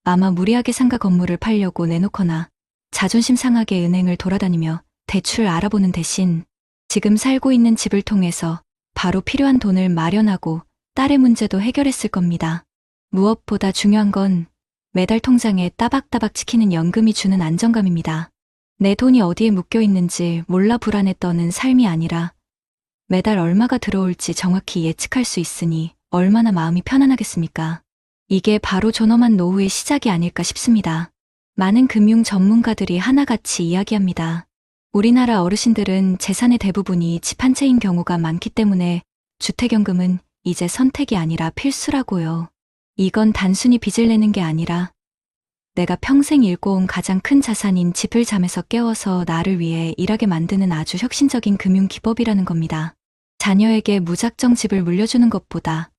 아마 무리하게 상가 건물을 팔려고 내놓거나 자존심 상하게 은행을 돌아다니며 대출 알아보는 대신 지금 살고 있는 집을 통해서 바로 필요한 돈을 마련하고 딸의 문제도 해결했을 겁니다. 무엇보다 중요한 건 매달 통장에 따박따박 찍히는 연금이 주는 안정감입니다. 내 돈이 어디에 묶여 있는지 몰라 불안에 떠는 삶이 아니라 매달 얼마가 들어올지 정확히 예측할 수 있으니 얼마나 마음이 편안하겠습니까? 이게 바로 존엄한 노후의 시작이 아닐까 싶습니다. 많은 금융 전문가들이 하나같이 이야기합니다. 우리나라 어르신들은 재산의 대부분이 집 한 채인 경우가 많기 때문에 주택연금은 이제 선택이 아니라 필수라고요. 이건 단순히 빚을 내는 게 아니라 내가 평생 일궈온 가장 큰 자산인 집을 잠에서 깨워서 나를 위해 일하게 만드는 아주 혁신적인 금융 기법이라는 겁니다. 자녀에게 무작정 집을 물려주는 것보다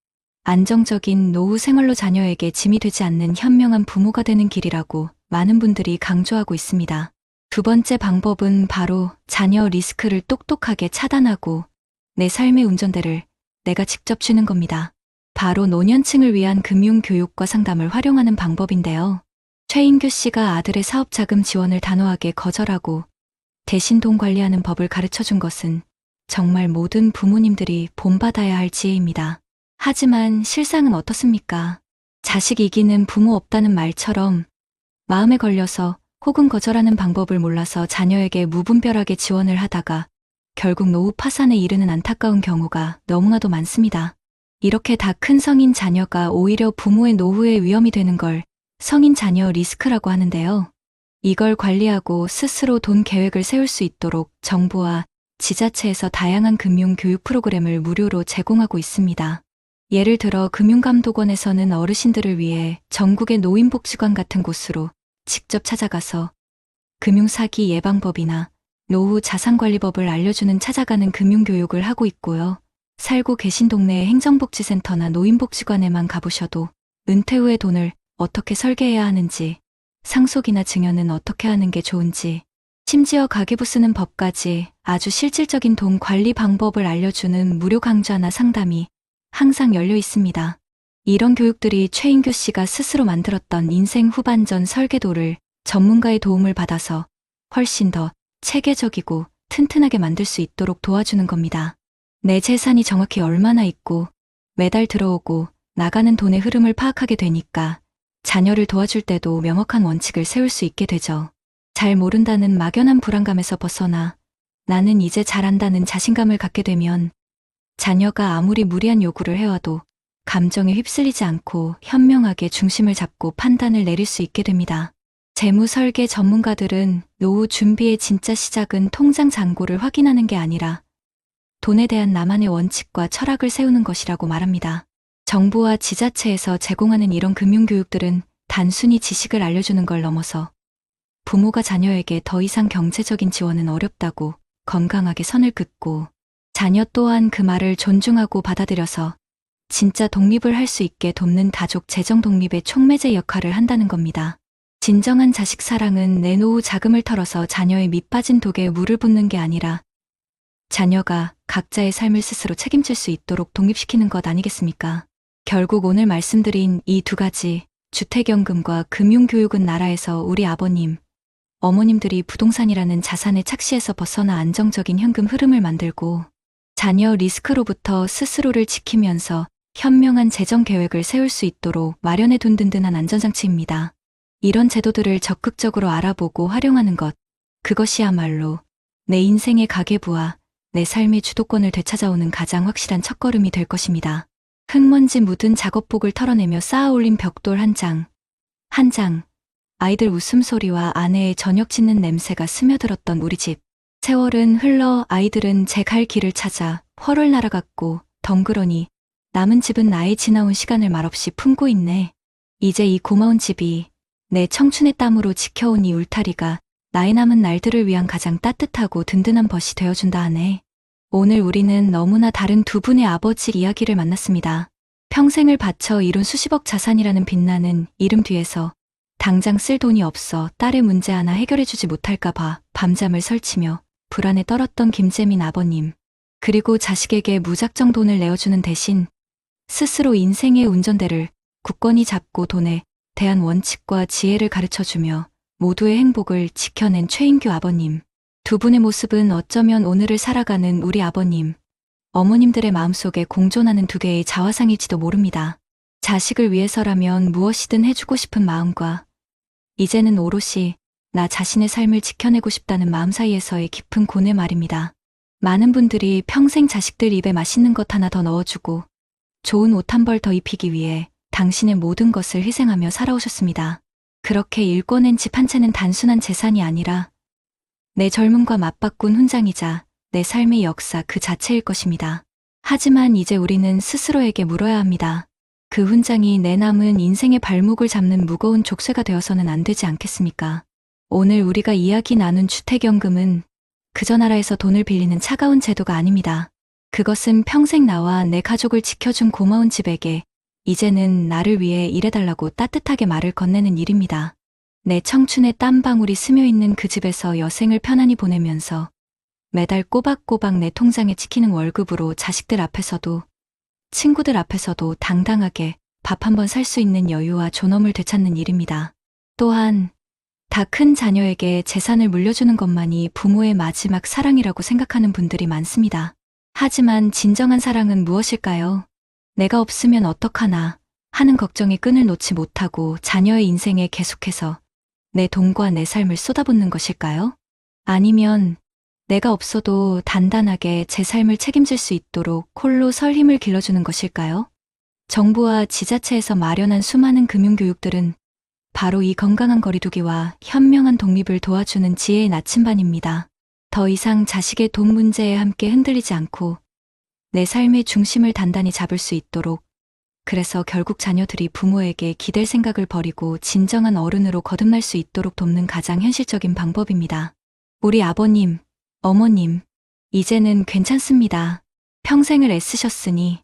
안정적인 노후 생활로 자녀에게 짐이 되지 않는 현명한 부모가 되는 길이라고 많은 분들이 강조하고 있습니다. 두 번째 방법은 바로 자녀 리스크를 똑똑하게 차단하고 내 삶의 운전대를 내가 직접 쥐는 겁니다. 바로 노년층을 위한 금융교육과 상담을 활용하는 방법인데요. 최인규 씨가 아들의 사업자금 지원을 단호하게 거절하고 대신 돈 관리하는 법을 가르쳐준 것은 정말 모든 부모님들이 본받아야 할 지혜입니다. 하지만 실상은 어떻습니까? 자식 이기는 부모 없다는 말처럼 마음에 걸려서 혹은 거절하는 방법을 몰라서 자녀에게 무분별하게 지원을 하다가 결국 노후 파산에 이르는 안타까운 경우가 너무나도 많습니다. 이렇게 다 큰 성인 자녀가 오히려 부모의 노후에 위험이 되는 걸 성인 자녀 리스크라고 하는데요. 이걸 관리하고 스스로 돈 계획을 세울 수 있도록 정부와 지자체에서 다양한 금융 교육 프로그램을 무료로 제공하고 있습니다. 예를 들어 금융감독원에서는 어르신들을 위해 전국의 노인복지관 같은 곳으로 직접 찾아가서 금융사기 예방법이나 노후 자산관리법을 알려주는 찾아가는 금융교육을 하고 있고요. 살고 계신 동네의 행정복지센터나 노인복지관에만 가보셔도 은퇴 후의 돈을 어떻게 설계해야 하는지, 상속이나 증여는 어떻게 하는 게 좋은지, 심지어 가계부 쓰는 법까지 아주 실질적인 돈 관리 방법을 알려주는 무료 강좌나 상담이 항상 열려 있습니다. 이런 교육들이 최인규 씨가 스스로 만들었던 인생 후반전 설계도를 전문가의 도움을 받아서 훨씬 더 체계적이고 튼튼하게 만들 수 있도록 도와주는 겁니다. 내 재산이 정확히 얼마나 있고 매달 들어오고 나가는 돈의 흐름을 파악하게 되니까 자녀를 도와줄 때도 명확한 원칙을 세울 수 있게 되죠. 잘 모른다는 막연한 불안감에서 벗어나 나는 이제 잘한다는 자신감을 갖게 되면 자녀가 아무리 무리한 요구를 해와도 감정에 휩쓸리지 않고 현명하게 중심을 잡고 판단을 내릴 수 있게 됩니다. 재무 설계 전문가들은 노후 준비의 진짜 시작은 통장 잔고를 확인하는 게 아니라 돈에 대한 나만의 원칙과 철학을 세우는 것이라고 말합니다. 정부와 지자체에서 제공하는 이런 금융교육들은 단순히 지식을 알려주는 걸 넘어서 부모가 자녀에게 더 이상 경제적인 지원은 어렵다고 건강하게 선을 긋고 자녀 또한 그 말을 존중하고 받아들여서 진짜 독립을 할 수 있게 돕는 가족 재정 독립의 촉매제 역할을 한다는 겁니다. 진정한 자식 사랑은 내 노후 자금을 털어서 자녀의 밑빠진 독에 물을 붓는 게 아니라 자녀가 각자의 삶을 스스로 책임질 수 있도록 독립시키는 것 아니겠습니까? 결국 오늘 말씀드린 이 두 가지 주택연금과 금융교육은 나라에서 우리 아버님, 어머님들이 부동산이라는 자산의 착시에서 벗어나 안정적인 현금 흐름을 만들고 자녀 리스크로부터 스스로를 지키면서 현명한 재정 계획을 세울 수 있도록 마련해둔 든든한 안전장치입니다. 이런 제도들을 적극적으로 알아보고 활용하는 것, 그것이야말로 내 인생의 가계부와 내 삶의 주도권을 되찾아오는 가장 확실한 첫걸음이 될 것입니다. 흙먼지 묻은 작업복을 털어내며 쌓아올린 벽돌 한 장, 아이들 웃음소리와 아내의 저녁 짓는 냄새가 스며들었던 우리 집. 세월은 흘러 아이들은 제 갈 길을 찾아 헐을 날아갔고 덩그러니 남은 집은 나의 지나온 시간을 말없이 품고 있네. 이제 이 고마운 집이 내 청춘의 땀으로 지켜온 이 울타리가 나의 남은 날들을 위한 가장 따뜻하고 든든한 벗이 되어준다 하네. 오늘 우리는 너무나 다른 두 분의 아버지 이야기를 만났습니다. 평생을 바쳐 이룬 수십억 자산이라는 빛나는 이름 뒤에서 당장 쓸 돈이 없어 딸의 문제 하나 해결해주지 못할까봐 밤잠을 설치며 불안에 떨었던 김재민 아버님. 그리고 자식에게 무작정 돈을 내어주는 대신 스스로 인생의 운전대를 굳건히 잡고 돈에 대한 원칙과 지혜를 가르쳐주며 모두의 행복을 지켜낸 최인규 아버님. 두 분의 모습은 어쩌면 오늘을 살아가는 우리 아버님, 어머님들의 마음속에 공존하는 두 개의 자화상일지도 모릅니다. 자식을 위해서라면 무엇이든 해주고 싶은 마음과 이제는 오롯이 나 자신의 삶을 지켜내고 싶다는 마음 사이에서의 깊은 고뇌 말입니다. 많은 분들이 평생 자식들 입에 맛있는 것 하나 더 넣어주고 좋은 옷 한 벌 더 입히기 위해 당신의 모든 것을 희생하며 살아오셨습니다. 그렇게 일궈낸 집 한 채는 단순한 재산이 아니라 내 젊음과 맞바꾼 훈장이자 내 삶의 역사 그 자체일 것입니다. 하지만 이제 우리는 스스로에게 물어야 합니다. 그 훈장이 내 남은 인생의 발목을 잡는 무거운 족쇄가 되어서는 안 되지 않겠습니까? 오늘 우리가 이야기 나눈 주택연금은 그저 나라에서 돈을 빌리는 차가운 제도가 아닙니다. 그것은 평생 나와 내 가족을 지켜준 고마운 집에게 이제는 나를 위해 일해달라고 따뜻하게 말을 건네는 일입니다. 내 청춘의 땀방울이 스며있는 그 집에서 여생을 편안히 보내면서 매달 꼬박꼬박 내 통장에 찍히는 월급으로 자식들 앞에서도 친구들 앞에서도 당당하게 밥 한 번 살 수 있는 여유와 존엄을 되찾는 일입니다. 또한 다 큰 자녀에게 재산을 물려주는 것만이 부모의 마지막 사랑이라고 생각하는 분들이 많습니다. 하지만 진정한 사랑은 무엇일까요? 내가 없으면 어떡하나 하는 걱정에 끈을 놓지 못하고 자녀의 인생에 계속해서 내 돈과 내 삶을 쏟아붓는 것일까요? 아니면 내가 없어도 단단하게 제 삶을 책임질 수 있도록 홀로 설 힘을 길러주는 것일까요? 정부와 지자체에서 마련한 수많은 금융교육들은 바로 이 건강한 거리두기와 현명한 독립을 도와주는 지혜의 나침반입니다. 더 이상 자식의 돈 문제에 함께 흔들리지 않고 내 삶의 중심을 단단히 잡을 수 있도록, 그래서 결국 자녀들이 부모에게 기댈 생각을 버리고 진정한 어른으로 거듭날 수 있도록 돕는 가장 현실적인 방법입니다. 우리 아버님, 어머님, 이제는 괜찮습니다. 평생을 애쓰셨으니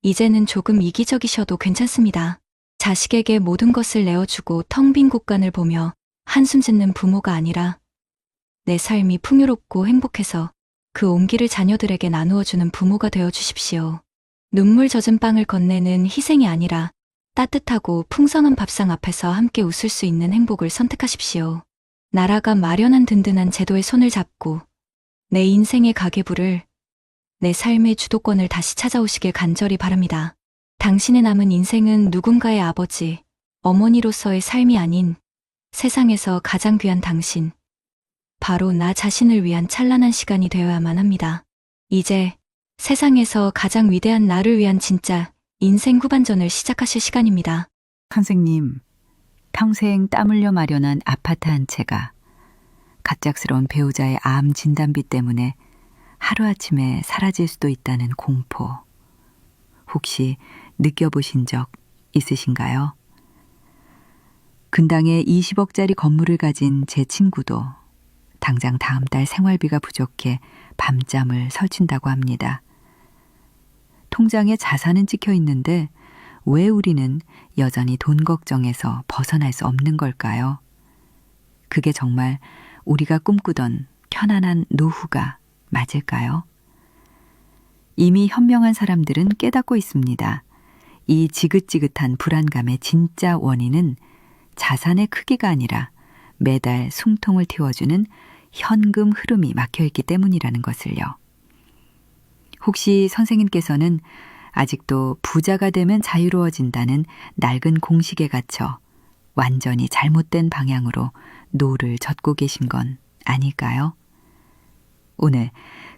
이제는 조금 이기적이셔도 괜찮습니다. 자식에게 모든 것을 내어주고 텅 빈 곳간을 보며 한숨 짓는 부모가 아니라 내 삶이 풍요롭고 행복해서 그 온기를 자녀들에게 나누어주는 부모가 되어주십시오. 눈물 젖은 빵을 건네는 희생이 아니라 따뜻하고 풍성한 밥상 앞에서 함께 웃을 수 있는 행복을 선택하십시오. 나라가 마련한 든든한 제도의 손을 잡고 내 인생의 가계부를, 내 삶의 주도권을 다시 찾아오시길 간절히 바랍니다. 당신의 남은 인생은 누군가의 아버지, 어머니로서의 삶이 아닌 세상에서 가장 귀한 당신, 바로 나 자신을 위한 찬란한 시간이 되어야만 합니다. 이제 세상에서 가장 위대한 나를 위한 진짜 인생 후반전을 시작하실 시간입니다. 선생님, 평생 땀 흘려 마련한 아파트 한 채가 갑작스러운 배우자의 암 진단비 때문에 하루아침에 사라질 수도 있다는 공포, 혹시 느껴보신 적 있으신가요? 근당에 20억짜리 건물을 가진 제 친구도 당장 다음 달 생활비가 부족해 밤잠을 설친다고 합니다. 통장에 자산은 찍혀 있는데 왜 우리는 여전히 돈 걱정에서 벗어날 수 없는 걸까요? 그게 정말 우리가 꿈꾸던 편안한 노후가 맞을까요? 이미 현명한 사람들은 깨닫고 있습니다. 이 지긋지긋한 불안감의 진짜 원인은 자산의 크기가 아니라 매달 숨통을 틔워주는 현금 흐름이 막혀있기 때문이라는 것을요. 혹시 선생님께서는 아직도 부자가 되면 자유로워진다는 낡은 공식에 갇혀 완전히 잘못된 방향으로 노를 젓고 계신 건 아닐까요? 오늘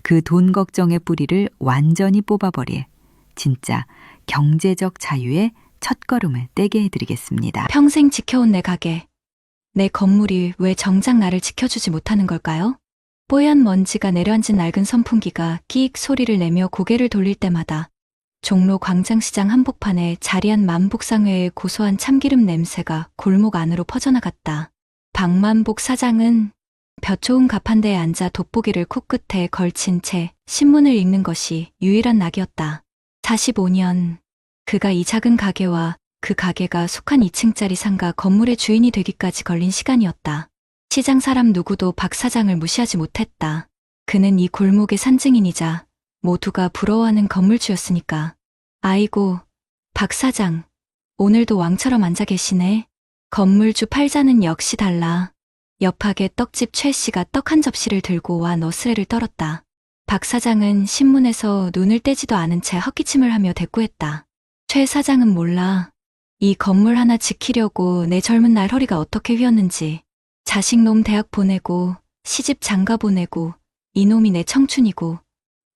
그 돈 걱정의 뿌리를 완전히 뽑아버릴 진짜 경제적 자유의 첫걸음을 떼게 해드리겠습니다. 평생 지켜온 내 가게, 내 건물이 왜 정작 나를 지켜주지 못하는 걸까요? 뽀얀 먼지가 내려앉은 낡은 선풍기가 끼익 소리를 내며 고개를 돌릴 때마다 종로 광장시장 한복판에 자리한 만복상회의 고소한 참기름 냄새가 골목 안으로 퍼져나갔다. 박만복 사장은 볕 좋은 가판대에 앉아 돋보기를 코끝에 걸친 채 신문을 읽는 것이 유일한 낙이었다. 45년, 그가 이 작은 가게와 그 가게가 속한 2층짜리 상가 건물의 주인이 되기까지 걸린 시간이었다. 시장 사람 누구도 박 사장을 무시하지 못했다. 그는 이 골목의 산증인이자 모두가 부러워하는 건물주였으니까. 아이고, 박 사장, 오늘도 왕처럼 앉아 계시네. 건물주 팔자는 역시 달라. 옆하게 떡집 최 씨가 떡 한 접시를 들고 와 너스레를 떨었다. 박 사장은 신문에서 눈을 떼지도 않은 채 헛기침을 하며 대꾸했다. 최 사장은 몰라. 이 건물 하나 지키려고 내 젊은 날 허리가 어떻게 휘었는지. 자식놈 대학 보내고 시집 장가 보내고 이놈이 내 청춘이고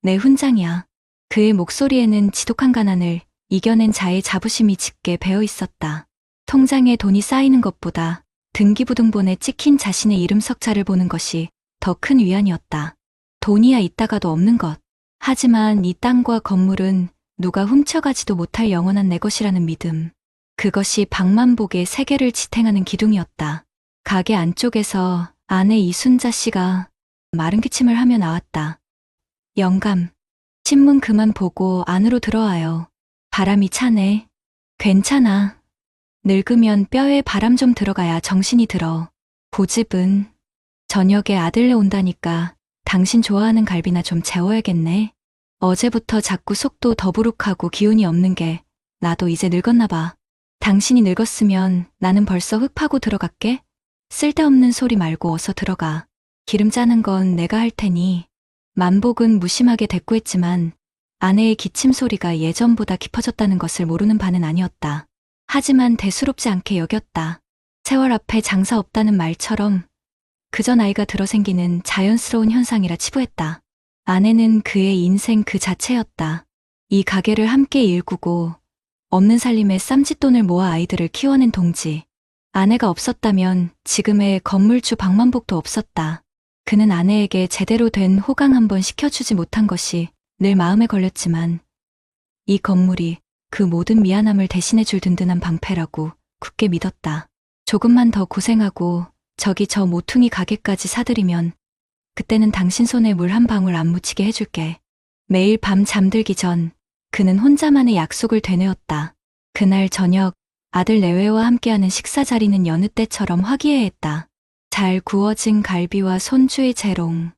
내 훈장이야. 그의 목소리에는 지독한 가난을 이겨낸 자의 자부심이 짙게 배어 있었다. 통장에 돈이 쌓이는 것보다 등기부등본에 찍힌 자신의 이름 석자를 보는 것이 더 큰 위안이었다. 돈이야 있다가도 없는 것. 하지만 이 땅과 건물은 누가 훔쳐가지도 못할 영원한 내 것이라는 믿음. 그것이 박만복의 세계를 지탱하는 기둥이었다. 가게 안쪽에서 아내 이순자 씨가 마른 기침을 하며 나왔다. 영감, 신문 그만 보고 안으로 들어와요. 바람이 차네. 괜찮아. 늙으면 뼈에 바람 좀 들어가야 정신이 들어. 고집은 저녁에 아들네 온다니까 당신 좋아하는 갈비나 좀 재워야겠네. 어제부터 자꾸 속도 더부룩하고 기운이 없는 게 나도 이제 늙었나 봐. 당신이 늙었으면 나는 벌써 흙 파고 들어갈게. 쓸데없는 소리 말고 어서 들어가. 기름 짜는 건 내가 할 테니. 만복은 무심하게 대꾸했지만 아내의 기침 소리가 예전보다 깊어졌다는 것을 모르는 바는 아니었다. 하지만 대수롭지 않게 여겼다. 세월 앞에 장사 없다는 말처럼 그저 나이가 들어 생기는 자연스러운 현상이라 치부했다. 아내는 그의 인생 그 자체였다. 이 가게를 함께 일구고 없는 살림에 쌈짓돈을 모아 아이들을 키워낸 동지. 아내가 없었다면 지금의 건물주 박만복도 없었다. 그는 아내에게 제대로 된 호강 한번 시켜주지 못한 것이 늘 마음에 걸렸지만 이 건물이 그 모든 미안함을 대신해줄 든든한 방패라고 굳게 믿었다. 조금만 더 고생하고 저기 저 모퉁이 가게까지 사들이면 그때는 당신 손에 물 한 방울 안 묻히게 해줄게. 매일 밤 잠들기 전 그는 혼자만의 약속을 되뇌었다. 그날 저녁 아들 내외와 함께하는 식사 자리는 여느 때처럼 화기애애했다. 잘 구워진 갈비와 손주의 재롱.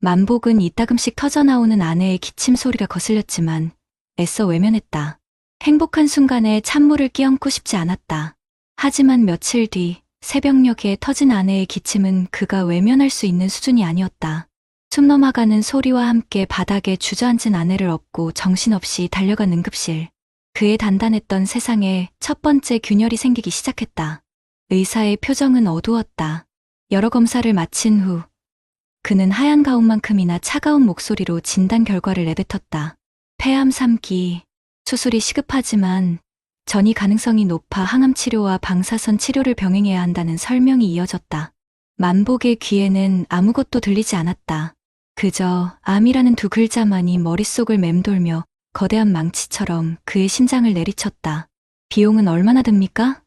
만복은 이따금씩 터져나오는 아내의 기침 소리가 거슬렸지만 애써 외면했다. 행복한 순간에 찬물을 끼얹고 싶지 않았다. 하지만 며칠 뒤 새벽녘에 터진 아내의 기침은 그가 외면할 수 있는 수준이 아니었다. 숨 넘어가는 소리와 함께 바닥에 주저앉은 아내를 업고 정신없이 달려간 응급실. 그의 단단했던 세상에 첫 번째 균열이 생기기 시작했다. 의사의 표정은 어두웠다. 여러 검사를 마친 후 그는 하얀 가운만큼이나 차가운 목소리로 진단 결과를 내뱉었다. 폐암 3기. 수술이 시급하지만 전이 가능성이 높아 항암 치료와 방사선 치료를 병행해야 한다는 설명이 이어졌다. 만복의 귀에는 아무것도 들리지 않았다. 그저 암이라는 두 글자만이 머릿속을 맴돌며 거대한 망치처럼 그의 심장을 내리쳤다. 비용은 얼마나 듭니까?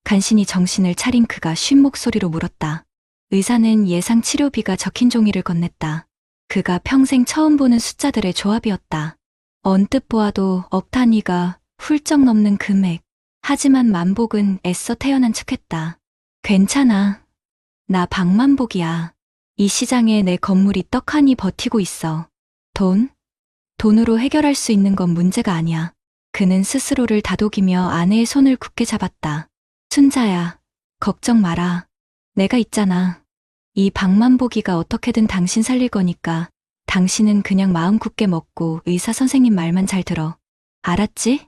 간신히 정신을 차린 그가 쉰 목소리로 물었다. 의사는 예상 치료비가 적힌 종이를 건넸다. 그가 평생 처음 보는 숫자들의 조합이었다. 언뜻 보아도 억 단위가 훌쩍 넘는 금액. 하지만 만복은 애써 태어난 척했다. 괜찮아. 나 박만복이야. 이 시장에 내 건물이 떡하니 버티고 있어. 돈으로 해결할 수 있는 건 문제가 아니야. 그는 스스로를 다독이며 아내의 손을 굳게 잡았다. 순자야, 걱정 마라. 내가 있잖아. 이 박만복이가 어떻게든 당신 살릴 거니까 당신은 그냥 마음 굳게 먹고 의사 선생님 말만 잘 들어. 알았지?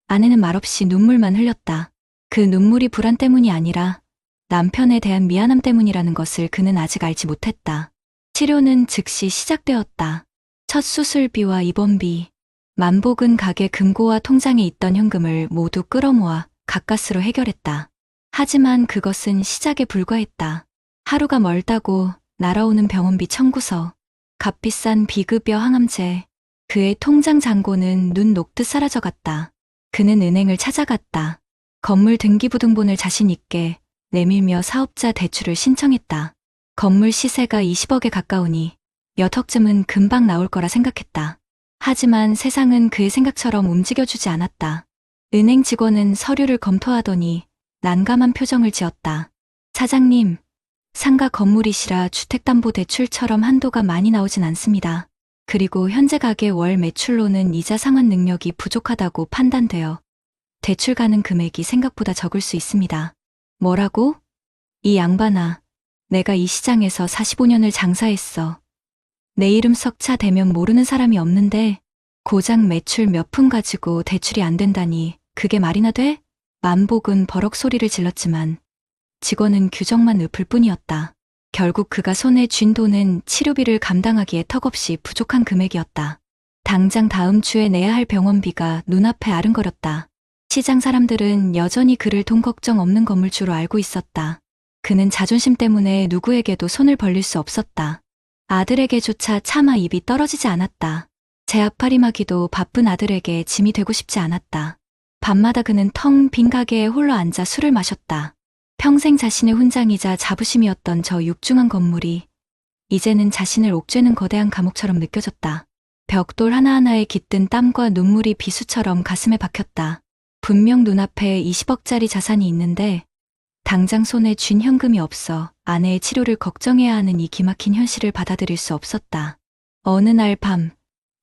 아내는 말없이 눈물만 흘렸다. 그 눈물이 불안 때문이 아니라 남편에 대한 미안함 때문이라는 것을 그는 아직 알지 못했다. 치료는 즉시 시작되었다. 첫 수술비와 입원비. 만복은 가게 금고와 통장에 있던 현금을 모두 끌어모아 가까스로 해결했다. 하지만 그것은 시작에 불과했다. 하루가 멀다고 날아오는 병원비 청구서, 값비싼 비급여 항암제, 그의 통장 잔고는 눈 녹듯 사라져갔다. 그는 은행을 찾아갔다. 건물 등기부등본을 자신 있게 내밀며 사업자 대출을 신청했다. 건물 시세가 20억에 가까우니 몇 억쯤은 금방 나올 거라 생각했다. 하지만 세상은 그의 생각처럼 움직여주지 않았다. 은행 직원은 서류를 검토하더니 난감한 표정을 지었다. 사장님, 상가 건물이시라 주택담보대출처럼 한도가 많이 나오진 않습니다. 그리고 현재 가게 월 매출로는 이자 상환 능력이 부족하다고 판단되어 대출 가능 금액이 생각보다 적을 수 있습니다. 뭐라고? 이 양반아, 내가 이 시장에서 45년을 장사했어. 내 이름 석차 대면 모르는 사람이 없는데 고작 매출 몇 푼 가지고 대출이 안 된다니 그게 말이나 돼? 만복은 버럭 소리를 질렀지만 직원은 규정만 읊을 뿐이었다. 결국 그가 손에 쥔 돈은 치료비를 감당하기에 턱없이 부족한 금액이었다. 당장 다음 주에 내야 할 병원비가 눈앞에 아른거렸다. 시장 사람들은 여전히 그를 돈 걱정 없는 건물주로 알고 있었다. 그는 자존심 때문에 누구에게도 손을 벌릴 수 없었다. 아들에게조차 차마 입이 떨어지지 않았다. 제 앞파림하기도 바쁜 아들에게 짐이 되고 싶지 않았다. 밤마다 그는 텅 빈 가게에 홀로 앉아 술을 마셨다. 평생 자신의 훈장이자 자부심이었던 저 육중한 건물이 이제는 자신을 옥죄는 거대한 감옥처럼 느껴졌다. 벽돌 하나하나에 깃든 땀과 눈물이 비수처럼 가슴에 박혔다. 분명 눈앞에 20억짜리 자산이 있는데 당장 손에 쥔 현금이 없어 아내의 치료를 걱정해야 하는 이 기막힌 현실을 받아들일 수 없었다. 어느 날 밤,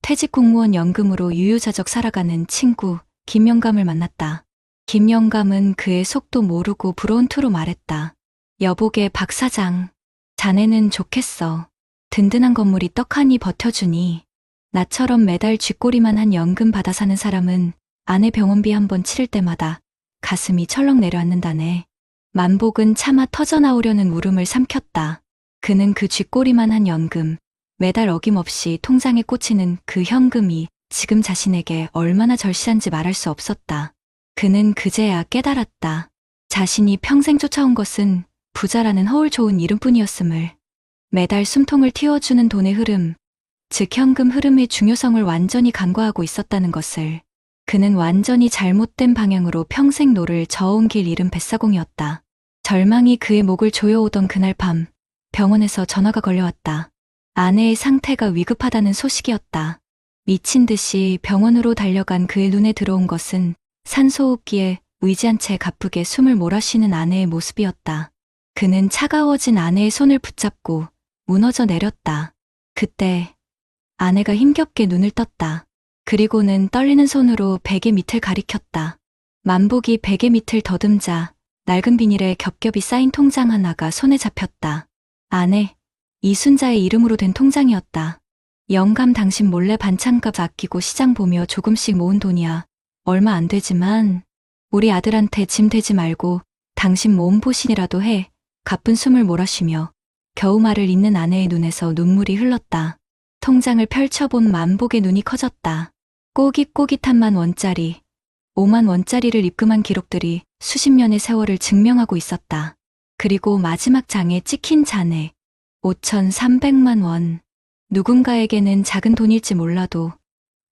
퇴직 공무원 연금으로 유유자적 살아가는 친구 김영감을 만났다. 김영감은 그의 속도 모르고 부러운 투로 말했다. 여보게 박 사장, 자네는 좋겠어. 든든한 건물이 떡하니 버텨주니 나처럼 매달 쥐꼬리만 한 연금 받아 사는 사람은 아내 병원비 한 번 치를 때마다 가슴이 철렁 내려앉는다네. 만복은 차마 터져나오려는 울음을 삼켰다. 그는 그 쥐꼬리만 한 연금, 매달 어김없이 통장에 꽂히는 그 현금이 지금 자신에게 얼마나 절실한지 말할 수 없었다. 그는 그제야 깨달았다. 자신이 평생 쫓아온 것은 부자라는 허울 좋은 이름뿐이었음을. 매달 숨통을 틔워주는 돈의 흐름, 즉 현금 흐름의 중요성을 완전히 간과하고 있었다는 것을. 그는 완전히 잘못된 방향으로 평생 노를 저어온 길 잃은 뱃사공이었다. 절망이 그의 목을 조여오던 그날 밤, 병원에서 전화가 걸려왔다. 아내의 상태가 위급하다는 소식이었다. 미친 듯이 병원으로 달려간 그의 눈에 들어온 것은 산소호흡기에 의지한 채 가쁘게 숨을 몰아쉬는 아내의 모습이었다. 그는 차가워진 아내의 손을 붙잡고 무너져 내렸다. 그때 아내가 힘겹게 눈을 떴다. 그리고는 떨리는 손으로 베개 밑을 가리켰다. 만복이 베개 밑을 더듬자 낡은 비닐에 겹겹이 쌓인 통장 하나가 손에 잡혔다. 아내, 이순자의 이름으로 된 통장이었다. 영감 당신 몰래 반찬값 아끼고 시장 보며 조금씩 모은 돈이야. 얼마 안 되지만 우리 아들한테 짐 되지 말고 당신 몸보신이라도 해. 가쁜 숨을 몰아쉬며 겨우 말을 잇는 아내의 눈에서 눈물이 흘렀다. 통장을 펼쳐본 만복의 눈이 커졌다. 꼬깃꼬깃한 10,000원짜리, 50,000원짜리를 입금한 기록들이 수십 년의 세월을 증명하고 있었다. 그리고 마지막 장에 찍힌 잔액, 5,300만 원. 누군가에게는 작은 돈일지 몰라도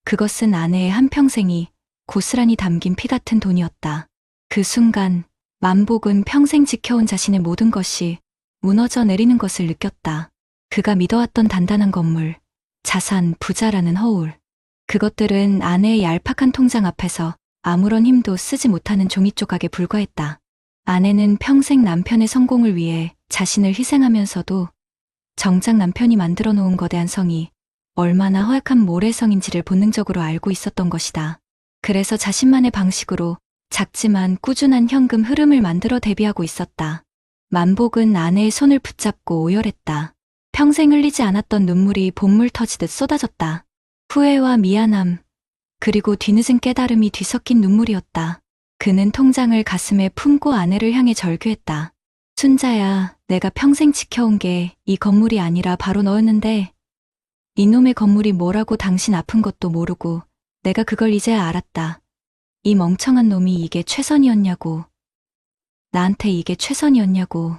그것은 아내의 한평생이 고스란히 담긴 피 같은 돈이었다. 그 순간 만복은 평생 지켜온 자신의 모든 것이 무너져 내리는 것을 느꼈다. 그가 믿어왔던 단단한 건물, 자산, 부자라는 허울. 그것들은 아내의 얄팍한 통장 앞에서 아무런 힘도 쓰지 못하는 종이 조각에 불과했다. 아내는 평생 남편의 성공을 위해 자신을 희생하면서도 정작 남편이 만들어 놓은 거대한 성이 얼마나 허약한 모래성인지를 본능적으로 알고 있었던 것이다. 그래서 자신만의 방식으로 작지만 꾸준한 현금 흐름을 만들어 대비하고 있었다. 만복은 아내의 손을 붙잡고 오열했다. 평생 흘리지 않았던 눈물이 봇물 터지듯 쏟아졌다. 후회와 미안함, 그리고 뒤늦은 깨달음이 뒤섞인 눈물이었다. 그는 통장을 가슴에 품고 아내를 향해 절규했다. 순자야, 내가 평생 지켜온 게 이 건물이 아니라 바로 너였는데 이놈의 건물이 뭐라고 당신 아픈 것도 모르고 내가 그걸 이제야 알았다. 이 멍청한 놈이 이게 최선이었냐고. 나한테 이게 최선이었냐고.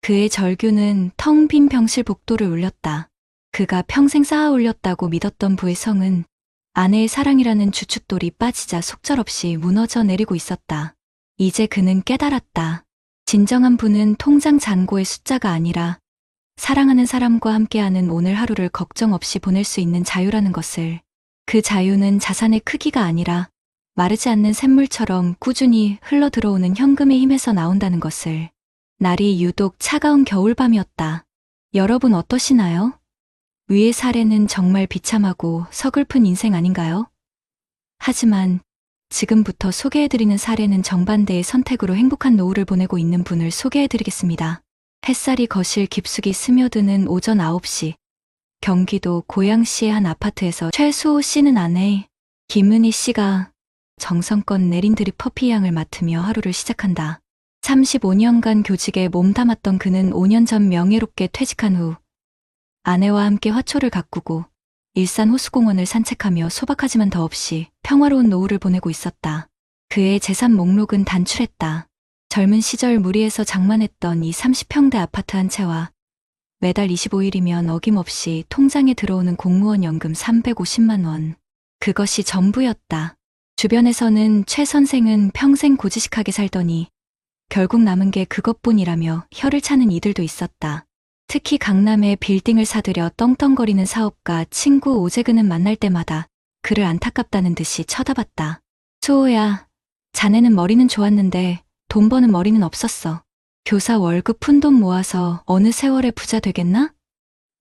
그의 절규는 텅 빈 병실 복도를 울렸다. 그가 평생 쌓아 올렸다고 믿었던 부의 성은 아내의 사랑이라는 주춧돌이 빠지자 속절없이 무너져 내리고 있었다. 이제 그는 깨달았다. 진정한 부는 통장 잔고의 숫자가 아니라 사랑하는 사람과 함께하는 오늘 하루를 걱정 없이 보낼 수 있는 자유라는 것을. 그 자유는 자산의 크기가 아니라 마르지 않는 샘물처럼 꾸준히 흘러 들어오는 현금의 힘에서 나온다는 것을. 날이 유독 차가운 겨울밤이었다. 여러분 어떠시나요? 위의 사례는 정말 비참하고 서글픈 인생 아닌가요? 하지만 지금부터 소개해드리는 사례는 정반대의 선택으로 행복한 노후를 보내고 있는 분을 소개해드리겠습니다. 햇살이 거실 깊숙이 스며드는 오전 9시. 경기도 고양시의 한 아파트에서 최수호 씨는 아내 김은희 씨가 정성껏 내린 드립 커피 향을 맡으며 하루를 시작한다. 35년간 교직에 몸담았던 그는 5년 전 명예롭게 퇴직한 후 아내와 함께 화초를 가꾸고 일산 호수공원을 산책하며 소박하지만 더없이 평화로운 노후를 보내고 있었다. 그의 재산 목록은 단출했다. 젊은 시절 무리해서 장만했던 이 30평대 아파트 한 채와 매달 25일이면 어김없이 통장에 들어오는 공무원 연금 350만 원. 그것이 전부였다. 주변에서는 최 선생은 평생 고지식하게 살더니 결국 남은 게 그것뿐이라며 혀를 차는 이들도 있었다. 특히 강남에 빌딩을 사들여 떵떵거리는 사업가 친구 오재근은 만날 때마다 그를 안타깝다는 듯이 쳐다봤다. 수호야, 자네는 머리는 좋았는데 돈 버는 머리는 없었어. 교사 월급 푼돈 모아서 어느 세월에 부자 되겠나?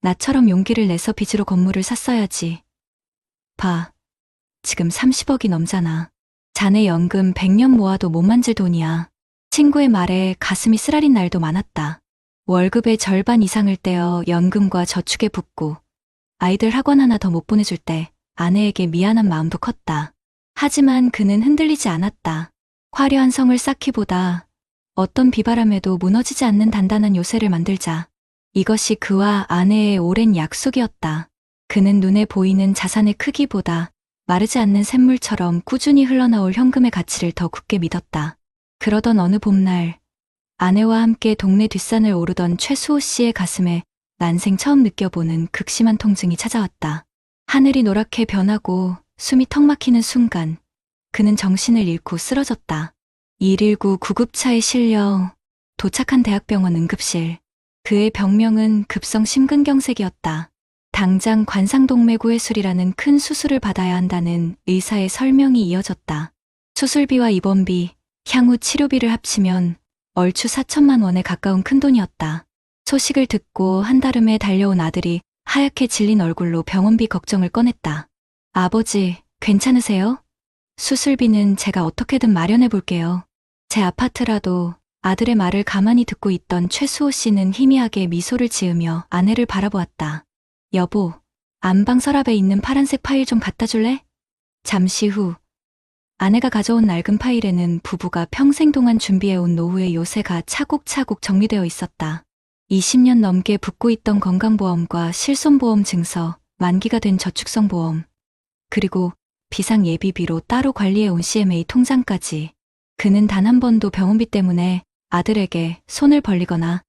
나처럼 용기를 내서 빚으로 건물을 샀어야지. 봐, 지금 30억이 넘잖아. 자네 연금 100년 모아도 못 만질 돈이야. 친구의 말에 가슴이 쓰라린 날도 많았다. 월급의 절반 이상을 떼어 연금과 저축에 붓고 아이들 학원 하나 더 못 보내줄 때 아내에게 미안한 마음도 컸다. 하지만 그는 흔들리지 않았다. 화려한 성을 쌓기보다 어떤 비바람에도 무너지지 않는 단단한 요새를 만들자. 이것이 그와 아내의 오랜 약속이었다. 그는 눈에 보이는 자산의 크기보다 마르지 않는 샘물처럼 꾸준히 흘러나올 현금의 가치를 더 굳게 믿었다. 그러던 어느 봄날, 아내와 함께 동네 뒷산을 오르던 최수호 씨의 가슴에 난생 처음 느껴보는 극심한 통증이 찾아왔다. 하늘이 노랗게 변하고 숨이 턱 막히는 순간, 그는 정신을 잃고 쓰러졌다. 119 구급차에 실려 도착한 대학병원 응급실. 그의 병명은 급성 심근경색이었다. 당장 관상동맥우회술이라는 큰 수술을 받아야 한다는 의사의 설명이 이어졌다. 수술비와 입원비, 향후 치료비를 합치면 얼추 4천만 원에 가까운 큰돈이었다. 소식을 듣고 한달음에 달려온 아들이 하얗게 질린 얼굴로 병원비 걱정을 꺼냈다. 아버지, 괜찮으세요? 수술비는 제가 어떻게든 마련해 볼게요. 제 아파트라도. 아들의 말을 가만히 듣고 있던 최수호 씨는 희미하게 미소를 지으며 아내를 바라보았다. 여보, 안방 서랍에 있는 파란색 파일 좀 갖다 줄래? 잠시 후 아내가 가져온 낡은 파일에는 부부가 평생 동안 준비해온 노후의 요새가 차곡차곡 정리되어 있었다. 20년 넘게 붓고 있던 건강보험과 실손보험 증서, 만기가 된 저축성보험, 그리고 비상예비비로 따로 관리해온 CMA 통장까지. 그는 단 한 번도 병원비 때문에 아들에게 손을 벌리거나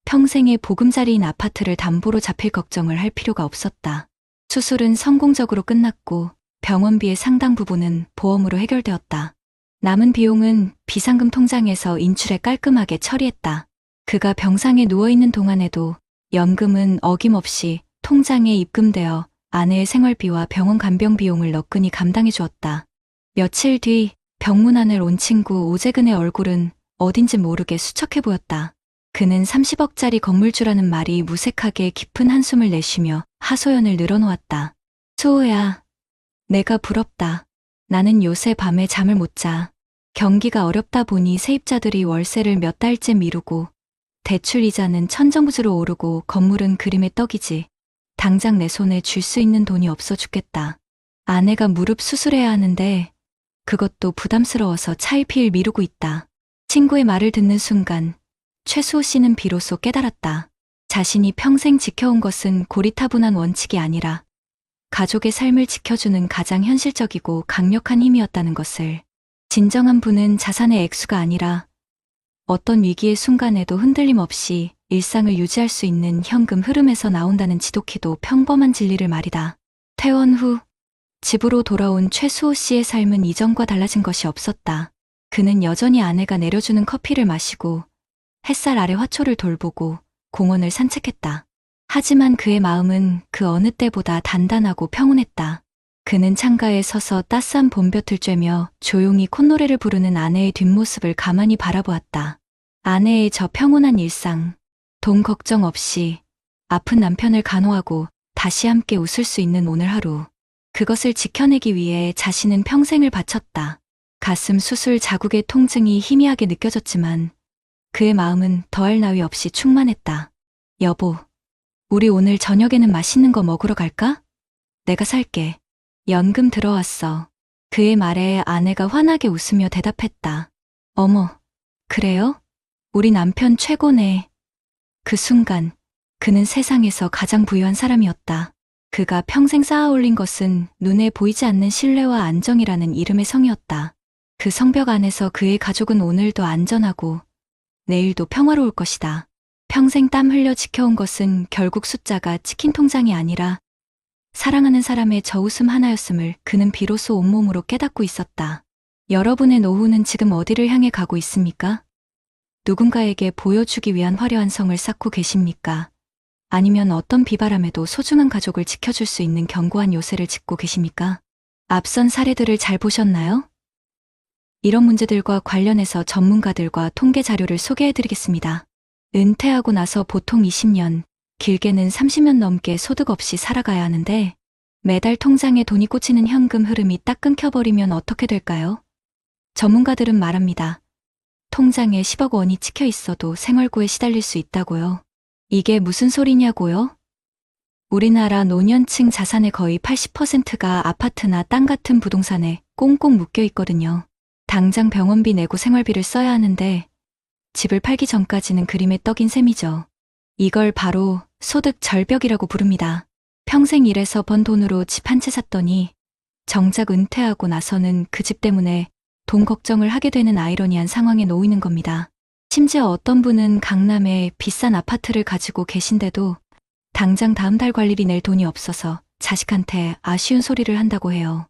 평생의 보금자리인 아파트를 담보로 잡힐 걱정을 할 필요가 없었다. 수술은 성공적으로 끝났고 병원비의 상당 부분은 보험으로 해결되었다. 남은 비용은 비상금 통장에서 인출해 깔끔하게 처리했다. 그가 병상에 누워있는 동안에도 연금은 어김없이 통장에 입금되어 아내의 생활비와 병원 간병 비용을 너끈히 감당해 주었다. 며칠 뒤 병문 안을 온 친구 오재근의 얼굴은 어딘지 모르게 수척해 보였다. 그는 30억짜리 건물주라는 말이 무색하게 깊은 한숨을 내쉬며 하소연을 늘어놓았다. 수호야, 내가 부럽다. 나는 요새 밤에 잠을 못 자. 경기가 어렵다 보니 세입자들이 월세를 몇 달째 미루고 대출 이자는 천정부지로 오르고 건물은 그림의 떡이지. 당장 내 손에 줄 수 있는 돈이 없어 죽겠다. 아내가 무릎 수술해야 하는데 그것도 부담스러워서 차일피일 미루고 있다. 친구의 말을 듣는 순간 최수호 씨는 비로소 깨달았다. 자신이 평생 지켜온 것은 고리타분한 원칙이 아니라 가족의 삶을 지켜주는 가장 현실적이고 강력한 힘이었다는 것을. 진정한 부는 자산의 액수가 아니라 어떤 위기의 순간에도 흔들림 없이 일상을 유지할 수 있는 현금 흐름에서 나온다는 지독히도 평범한 진리를 말이다. 퇴원 후 집으로 돌아온 최수호 씨의 삶은 이전과 달라진 것이 없었다. 그는 여전히 아내가 내려주는 커피를 마시고 햇살 아래 화초를 돌보고 공원을 산책했다. 하지만 그의 마음은 그 어느 때보다 단단하고 평온했다. 그는 창가에 서서 따스한 봄볕을 쬐며 조용히 콧노래를 부르는 아내의 뒷모습을 가만히 바라보았다. 아내의 저 평온한 일상, 돈 걱정 없이 아픈 남편을 간호하고 다시 함께 웃을 수 있는 오늘 하루. 그것을 지켜내기 위해 자신은 평생을 바쳤다. 가슴 수술 자국의 통증이 희미하게 느껴졌지만 그의 마음은 더할 나위 없이 충만했다. 여보, 우리 오늘 저녁에는 맛있는 거 먹으러 갈까? 내가 살게. 연금 들어왔어. 그의 말에 아내가 환하게 웃으며 대답했다. 어머, 그래요? 우리 남편 최고네. 그 순간 그는 세상에서 가장 부유한 사람이었다. 그가 평생 쌓아올린 것은 눈에 보이지 않는 신뢰와 안정이라는 이름의 성이었다. 그 성벽 안에서 그의 가족은 오늘도 안전하고 내일도 평화로울 것이다. 평생 땀 흘려 지켜온 것은 결국 숫자가 치킨 통장이 아니라 사랑하는 사람의 저 웃음 하나였음을 그는 비로소 온몸으로 깨닫고 있었다. 여러분의 노후는 지금 어디를 향해 가고 있습니까? 누군가에게 보여주기 위한 화려한 성을 쌓고 계십니까? 아니면 어떤 비바람에도 소중한 가족을 지켜줄 수 있는 견고한 요새를 짓고 계십니까? 앞선 사례들을 잘 보셨나요? 이런 문제들과 관련해서 전문가들과 통계 자료를 소개해드리겠습니다. 은퇴하고 나서 보통 20년, 길게는 30년 넘게 소득 없이 살아가야 하는데 매달 통장에 돈이 꽂히는 현금 흐름이 딱 끊겨버리면 어떻게 될까요? 전문가들은 말합니다. 통장에 10억 원이 찍혀 있어도 생활고에 시달릴 수 있다고요. 이게 무슨 소리냐고요? 우리나라 노년층 자산의 거의 80%가 아파트나 땅 같은 부동산에 꽁꽁 묶여 있거든요. 당장 병원비 내고 생활비를 써야 하는데 집을 팔기 전까지는 그림의 떡인 셈이죠. 이걸 바로 소득 절벽이라고 부릅니다. 평생 일해서 번 돈으로 집 한 채 샀더니 정작 은퇴하고 나서는 그 집 때문에 돈 걱정을 하게 되는 아이러니한 상황에 놓이는 겁니다. 심지어 어떤 분은 강남에 비싼 아파트를 가지고 계신데도 당장 다음 달 관리비 낼 돈이 없어서 자식한테 아쉬운 소리를 한다고 해요.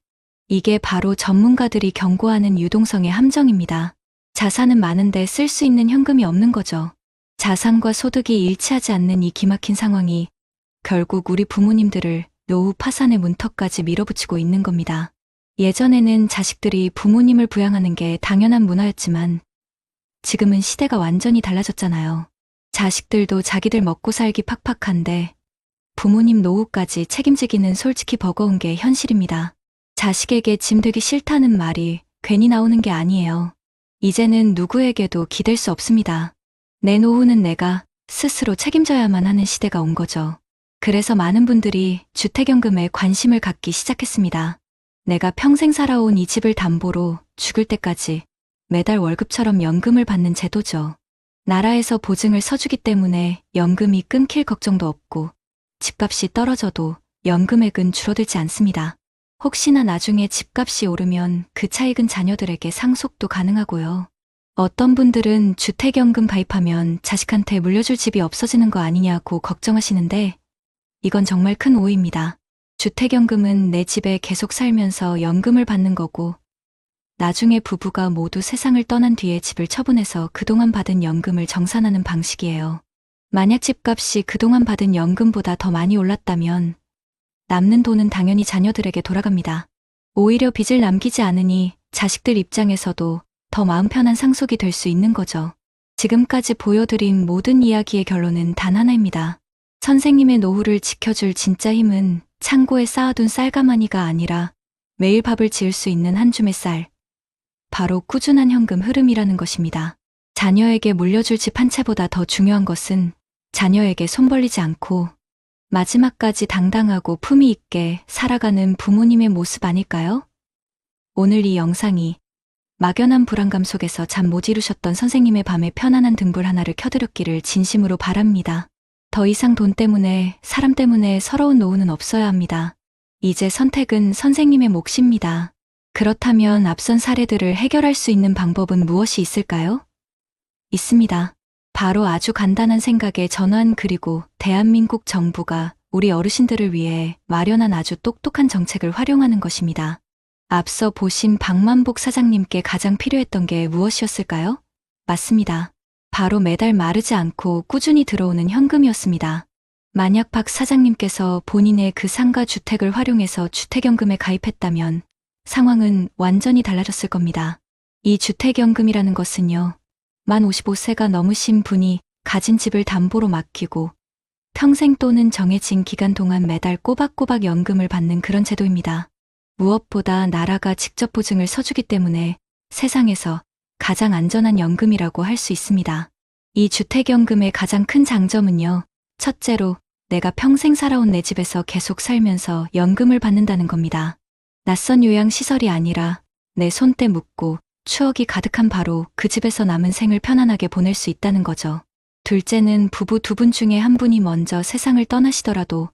이게 바로 전문가들이 경고하는 유동성의 함정입니다. 자산은 많은데 쓸 수 있는 현금이 없는 거죠. 자산과 소득이 일치하지 않는 이 기막힌 상황이 결국 우리 부모님들을 노후 파산의 문턱까지 밀어붙이고 있는 겁니다. 예전에는 자식들이 부모님을 부양하는 게 당연한 문화였지만 지금은 시대가 완전히 달라졌잖아요. 자식들도 자기들 먹고 살기 팍팍한데 부모님 노후까지 책임지기는 솔직히 버거운 게 현실입니다. 자식에게 짐 되기 싫다는 말이 괜히 나오는 게 아니에요. 이제는 누구에게도 기댈 수 없습니다. 내 노후는 내가 스스로 책임져야만 하는 시대가 온 거죠. 그래서 많은 분들이 주택연금에 관심을 갖기 시작했습니다. 내가 평생 살아온 이 집을 담보로 죽을 때까지 매달 월급처럼 연금을 받는 제도죠. 나라에서 보증을 서주기 때문에 연금이 끊길 걱정도 없고 집값이 떨어져도 연금액은 줄어들지 않습니다. 혹시나 나중에 집값이 오르면 그 차익은 자녀들에게 상속도 가능하고요. 어떤 분들은 주택연금 가입하면 자식한테 물려줄 집이 없어지는 거 아니냐고 걱정하시는데 이건 정말 큰 오해입니다. 주택연금은 내 집에 계속 살면서 연금을 받는 거고 나중에 부부가 모두 세상을 떠난 뒤에 집을 처분해서 그동안 받은 연금을 정산하는 방식이에요. 만약 집값이 그동안 받은 연금보다 더 많이 올랐다면 남는 돈은 당연히 자녀들에게 돌아갑니다. 오히려 빚을 남기지 않으니 자식들 입장에서도 더 마음 편한 상속이 될 수 있는 거죠. 지금까지 보여드린 모든 이야기의 결론은 단 하나입니다. 선생님의 노후를 지켜줄 진짜 힘은 창고에 쌓아둔 쌀가마니가 아니라 매일 밥을 지을 수 있는 한 줌의 쌀. 바로 꾸준한 현금 흐름이라는 것입니다. 자녀에게 물려줄 집 한 채보다 더 중요한 것은 자녀에게 손 벌리지 않고 마지막까지 당당하고 품위 있게 살아가는 부모님의 모습 아닐까요? 오늘 이 영상이 막연한 불안감 속에서 잠 못 이루셨던 선생님의 밤에 편안한 등불 하나를 켜드렸기를 진심으로 바랍니다. 더 이상 돈 때문에, 사람 때문에 서러운 노후는 없어야 합니다. 이제 선택은 선생님의 몫입니다. 그렇다면 앞선 사례들을 해결할 수 있는 방법은 무엇이 있을까요? 있습니다. 바로 아주 간단한 생각에 전환 그리고 대한민국 정부가 우리 어르신들을 위해 마련한 아주 똑똑한 정책을 활용하는 것입니다. 앞서 보신 박만복 사장님께 가장 필요했던 게 무엇이었을까요? 맞습니다. 바로 매달 마르지 않고 꾸준히 들어오는 현금이었습니다. 만약 박 사장님께서 본인의 그 상가 주택을 활용해서 주택연금에 가입했다면 상황은 완전히 달라졌을 겁니다. 이 주택연금이라는 것은요, 만 55세가 넘으신 분이 가진 집을 담보로 맡기고 평생 또는 정해진 기간 동안 매달 꼬박꼬박 연금을 받는 그런 제도입니다. 무엇보다 나라가 직접 보증을 서주기 때문에 세상에서 가장 안전한 연금이라고 할 수 있습니다. 이 주택연금의 가장 큰 장점은요, 첫째로 내가 평생 살아온 내 집에서 계속 살면서 연금을 받는다는 겁니다. 낯선 요양시설이 아니라 내 손때 묻고 추억이 가득한 바로 그 집에서 남은 생을 편안하게 보낼 수 있다는 거죠. 둘째는 부부 두 분 중에 한 분이 먼저 세상을 떠나시더라도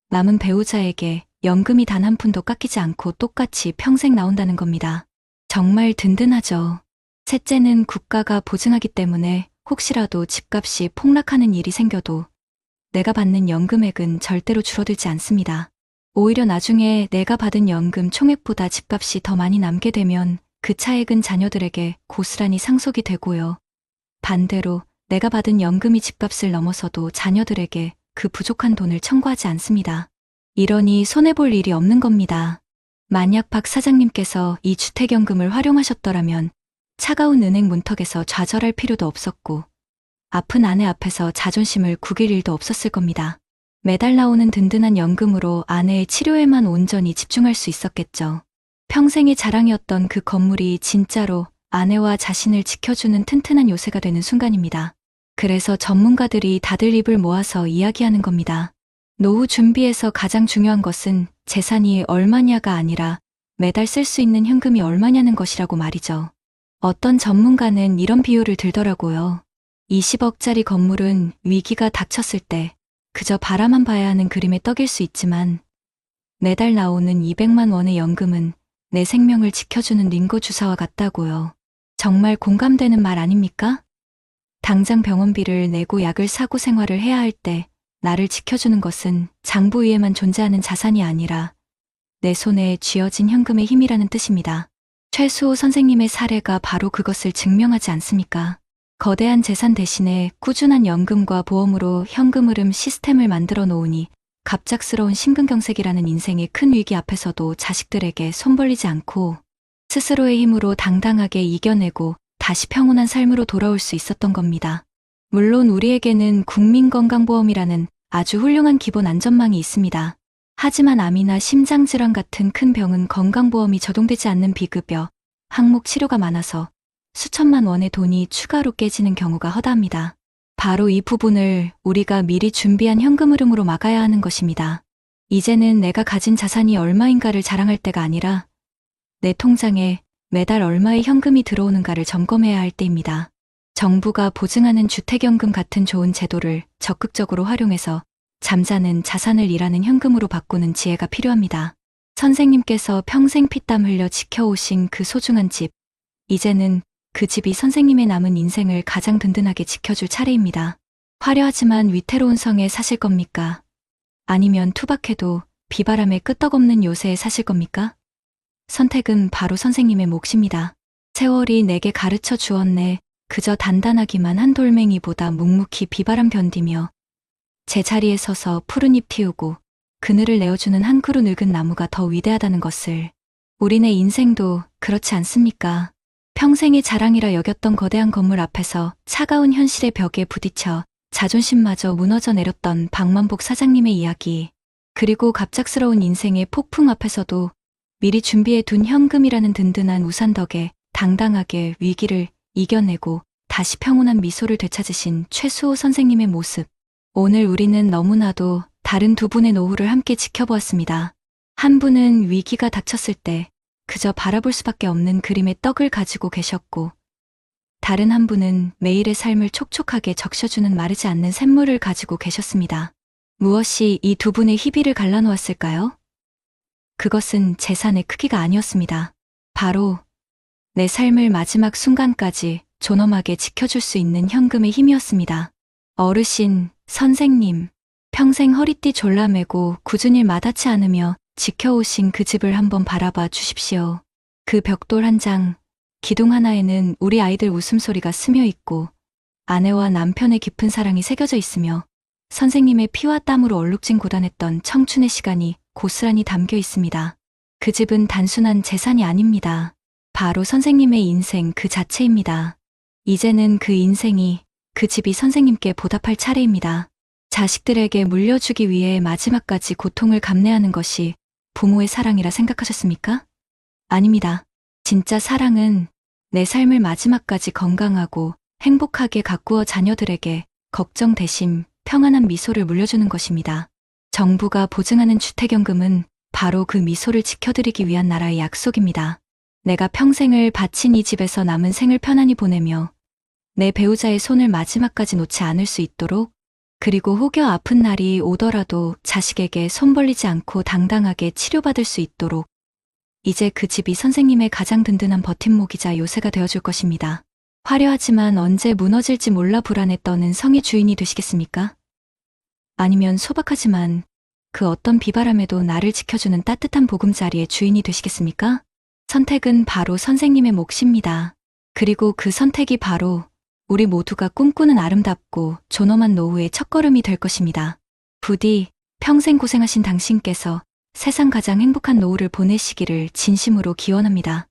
남은 배우자에게 연금이 단 한 푼도 깎이지 않고 똑같이 평생 나온다는 겁니다. 정말 든든하죠. 셋째는 국가가 보증하기 때문에 혹시라도 집값이 폭락하는 일이 생겨도 내가 받는 연금액은 절대로 줄어들지 않습니다. 오히려 나중에 내가 받은 연금 총액보다 집값이 더 많이 남게 되면 그 차액은 자녀들에게 고스란히 상속이 되고요. 반대로 내가 받은 연금이 집값을 넘어서도 자녀들에게 그 부족한 돈을 청구하지 않습니다. 이러니 손해볼 일이 없는 겁니다. 만약 박 사장님께서 이 주택연금을 활용하셨더라면 차가운 은행 문턱에서 좌절할 필요도 없었고 아픈 아내 앞에서 자존심을 구길 일도 없었을 겁니다. 매달 나오는 든든한 연금으로 아내의 치료에만 온전히 집중할 수 있었겠죠. 평생의 자랑이었던 그 건물이 진짜로 아내와 자신을 지켜주는 튼튼한 요새가 되는 순간입니다. 그래서 전문가들이 다들 입을 모아서 이야기하는 겁니다. 노후 준비에서 가장 중요한 것은 재산이 얼마냐가 아니라 매달 쓸 수 있는 현금이 얼마냐는 것이라고 말이죠. 어떤 전문가는 이런 비유를 들더라고요. 20억짜리 건물은 위기가 닥쳤을 때 그저 바라만 봐야 하는 그림의 떡일 수 있지만 매달 나오는 200만 원의 연금은 내 생명을 지켜주는 링거 주사와 같다고요. 정말 공감되는 말 아닙니까? 당장 병원비를 내고 약을 사고 생활을 해야 할 때 나를 지켜주는 것은 장부 위에만 존재하는 자산이 아니라 내 손에 쥐어진 현금의 힘이라는 뜻입니다. 최수호 선생님의 사례가 바로 그것을 증명하지 않습니까? 거대한 재산 대신에 꾸준한 연금과 보험으로 현금 흐름 시스템을 만들어 놓으니 갑작스러운 심근경색이라는 인생의 큰 위기 앞에서도 자식들에게 손 벌리지 않고 스스로의 힘으로 당당하게 이겨내고 다시 평온한 삶으로 돌아올 수 있었던 겁니다. 물론 우리에게는 국민건강보험이라는 아주 훌륭한 기본 안전망이 있습니다. 하지만 암이나 심장질환 같은 큰 병은 건강보험이 적용되지 않는 비급여, 항목 치료가 많아서 수천만 원의 돈이 추가로 깨지는 경우가 허다합니다. 바로 이 부분을 우리가 미리 준비한 현금 흐름으로 막아야 하는 것입니다. 이제는 내가 가진 자산이 얼마인가를 자랑할 때가 아니라 내 통장에 매달 얼마의 현금이 들어오는가를 점검해야 할 때입니다. 정부가 보증하는 주택연금 같은 좋은 제도를 적극적으로 활용해서 잠자는 자산을 일하는 현금으로 바꾸는 지혜가 필요합니다. 선생님께서 평생 피땀 흘려 지켜오신 그 소중한 집, 이제는 그 집이 선생님의 남은 인생을 가장 든든하게 지켜줄 차례입니다. 화려하지만 위태로운 성에 사실 겁니까? 아니면 투박해도 비바람에 끄떡없는 요새에 사실 겁니까? 선택은 바로 선생님의 몫입니다. 세월이 내게 가르쳐 주었네. 그저 단단하기만 한 돌멩이보다 묵묵히 비바람 견디며 제자리에 서서 푸른 잎 틔우고 그늘을 내어주는 한 그루 늙은 나무가 더 위대하다는 것을. 우리네 인생도 그렇지 않습니까? 평생의 자랑이라 여겼던 거대한 건물 앞에서 차가운 현실의 벽에 부딪혀 자존심마저 무너져 내렸던 박만복 사장님의 이야기. 그리고 갑작스러운 인생의 폭풍 앞에서도 미리 준비해 둔 현금이라는 든든한 우산 덕에 당당하게 위기를 이겨내고 다시 평온한 미소를 되찾으신 최수호 선생님의 모습. 오늘 우리는 너무나도 다른 두 분의 노후를 함께 지켜보았습니다. 한 분은 위기가 닥쳤을 때 그저 바라볼 수밖에 없는 그림의 떡을 가지고 계셨고, 다른 한 분은 매일의 삶을 촉촉하게 적셔주는 마르지 않는 샘물을 가지고 계셨습니다. 무엇이 이 두 분의 희비를 갈라놓았을까요? 그것은 재산의 크기가 아니었습니다. 바로 내 삶을 마지막 순간까지 존엄하게 지켜줄 수 있는 현금의 힘이었습니다. 어르신, 선생님, 평생 허리띠 졸라매고 굳은 일 마다치 않으며 지켜오신 그 집을 한번 바라봐 주십시오. 그 벽돌 한 장, 기둥 하나에는 우리 아이들 웃음소리가 스며 있고 아내와 남편의 깊은 사랑이 새겨져 있으며 선생님의 피와 땀으로 얼룩진 고단했던 청춘의 시간이 고스란히 담겨 있습니다. 그 집은 단순한 재산이 아닙니다. 바로 선생님의 인생 그 자체입니다. 이제는 그 인생이, 그 집이 선생님께 보답할 차례입니다. 자식들에게 물려주기 위해 마지막까지 고통을 감내하는 것이 부모의 사랑이라 생각하셨습니까? 아닙니다. 진짜 사랑은 내 삶을 마지막까지 건강하고 행복하게 가꾸어 자녀들에게 걱정 대신 평안한 미소를 물려주는 것입니다. 정부가 보증하는 주택연금은 바로 그 미소를 지켜드리기 위한 나라의 약속입니다. 내가 평생을 바친 이 집에서 남은 생을 편안히 보내며 내 배우자의 손을 마지막까지 놓지 않을 수 있도록, 그리고 혹여 아픈 날이 오더라도 자식에게 손 벌리지 않고 당당하게 치료받을 수 있도록 이제 그 집이 선생님의 가장 든든한 버팀목이자 요새가 되어줄 것입니다. 화려하지만 언제 무너질지 몰라 불안에 떠는 성의 주인이 되시겠습니까? 아니면 소박하지만 그 어떤 비바람에도 나를 지켜주는 따뜻한 보금자리의 주인이 되시겠습니까? 선택은 바로 선생님의 몫입니다. 그리고 그 선택이 바로 우리 모두가 꿈꾸는 아름답고 존엄한 노후의 첫걸음이 될 것입니다. 부디 평생 고생하신 당신께서 세상 가장 행복한 노후를 보내시기를 진심으로 기원합니다.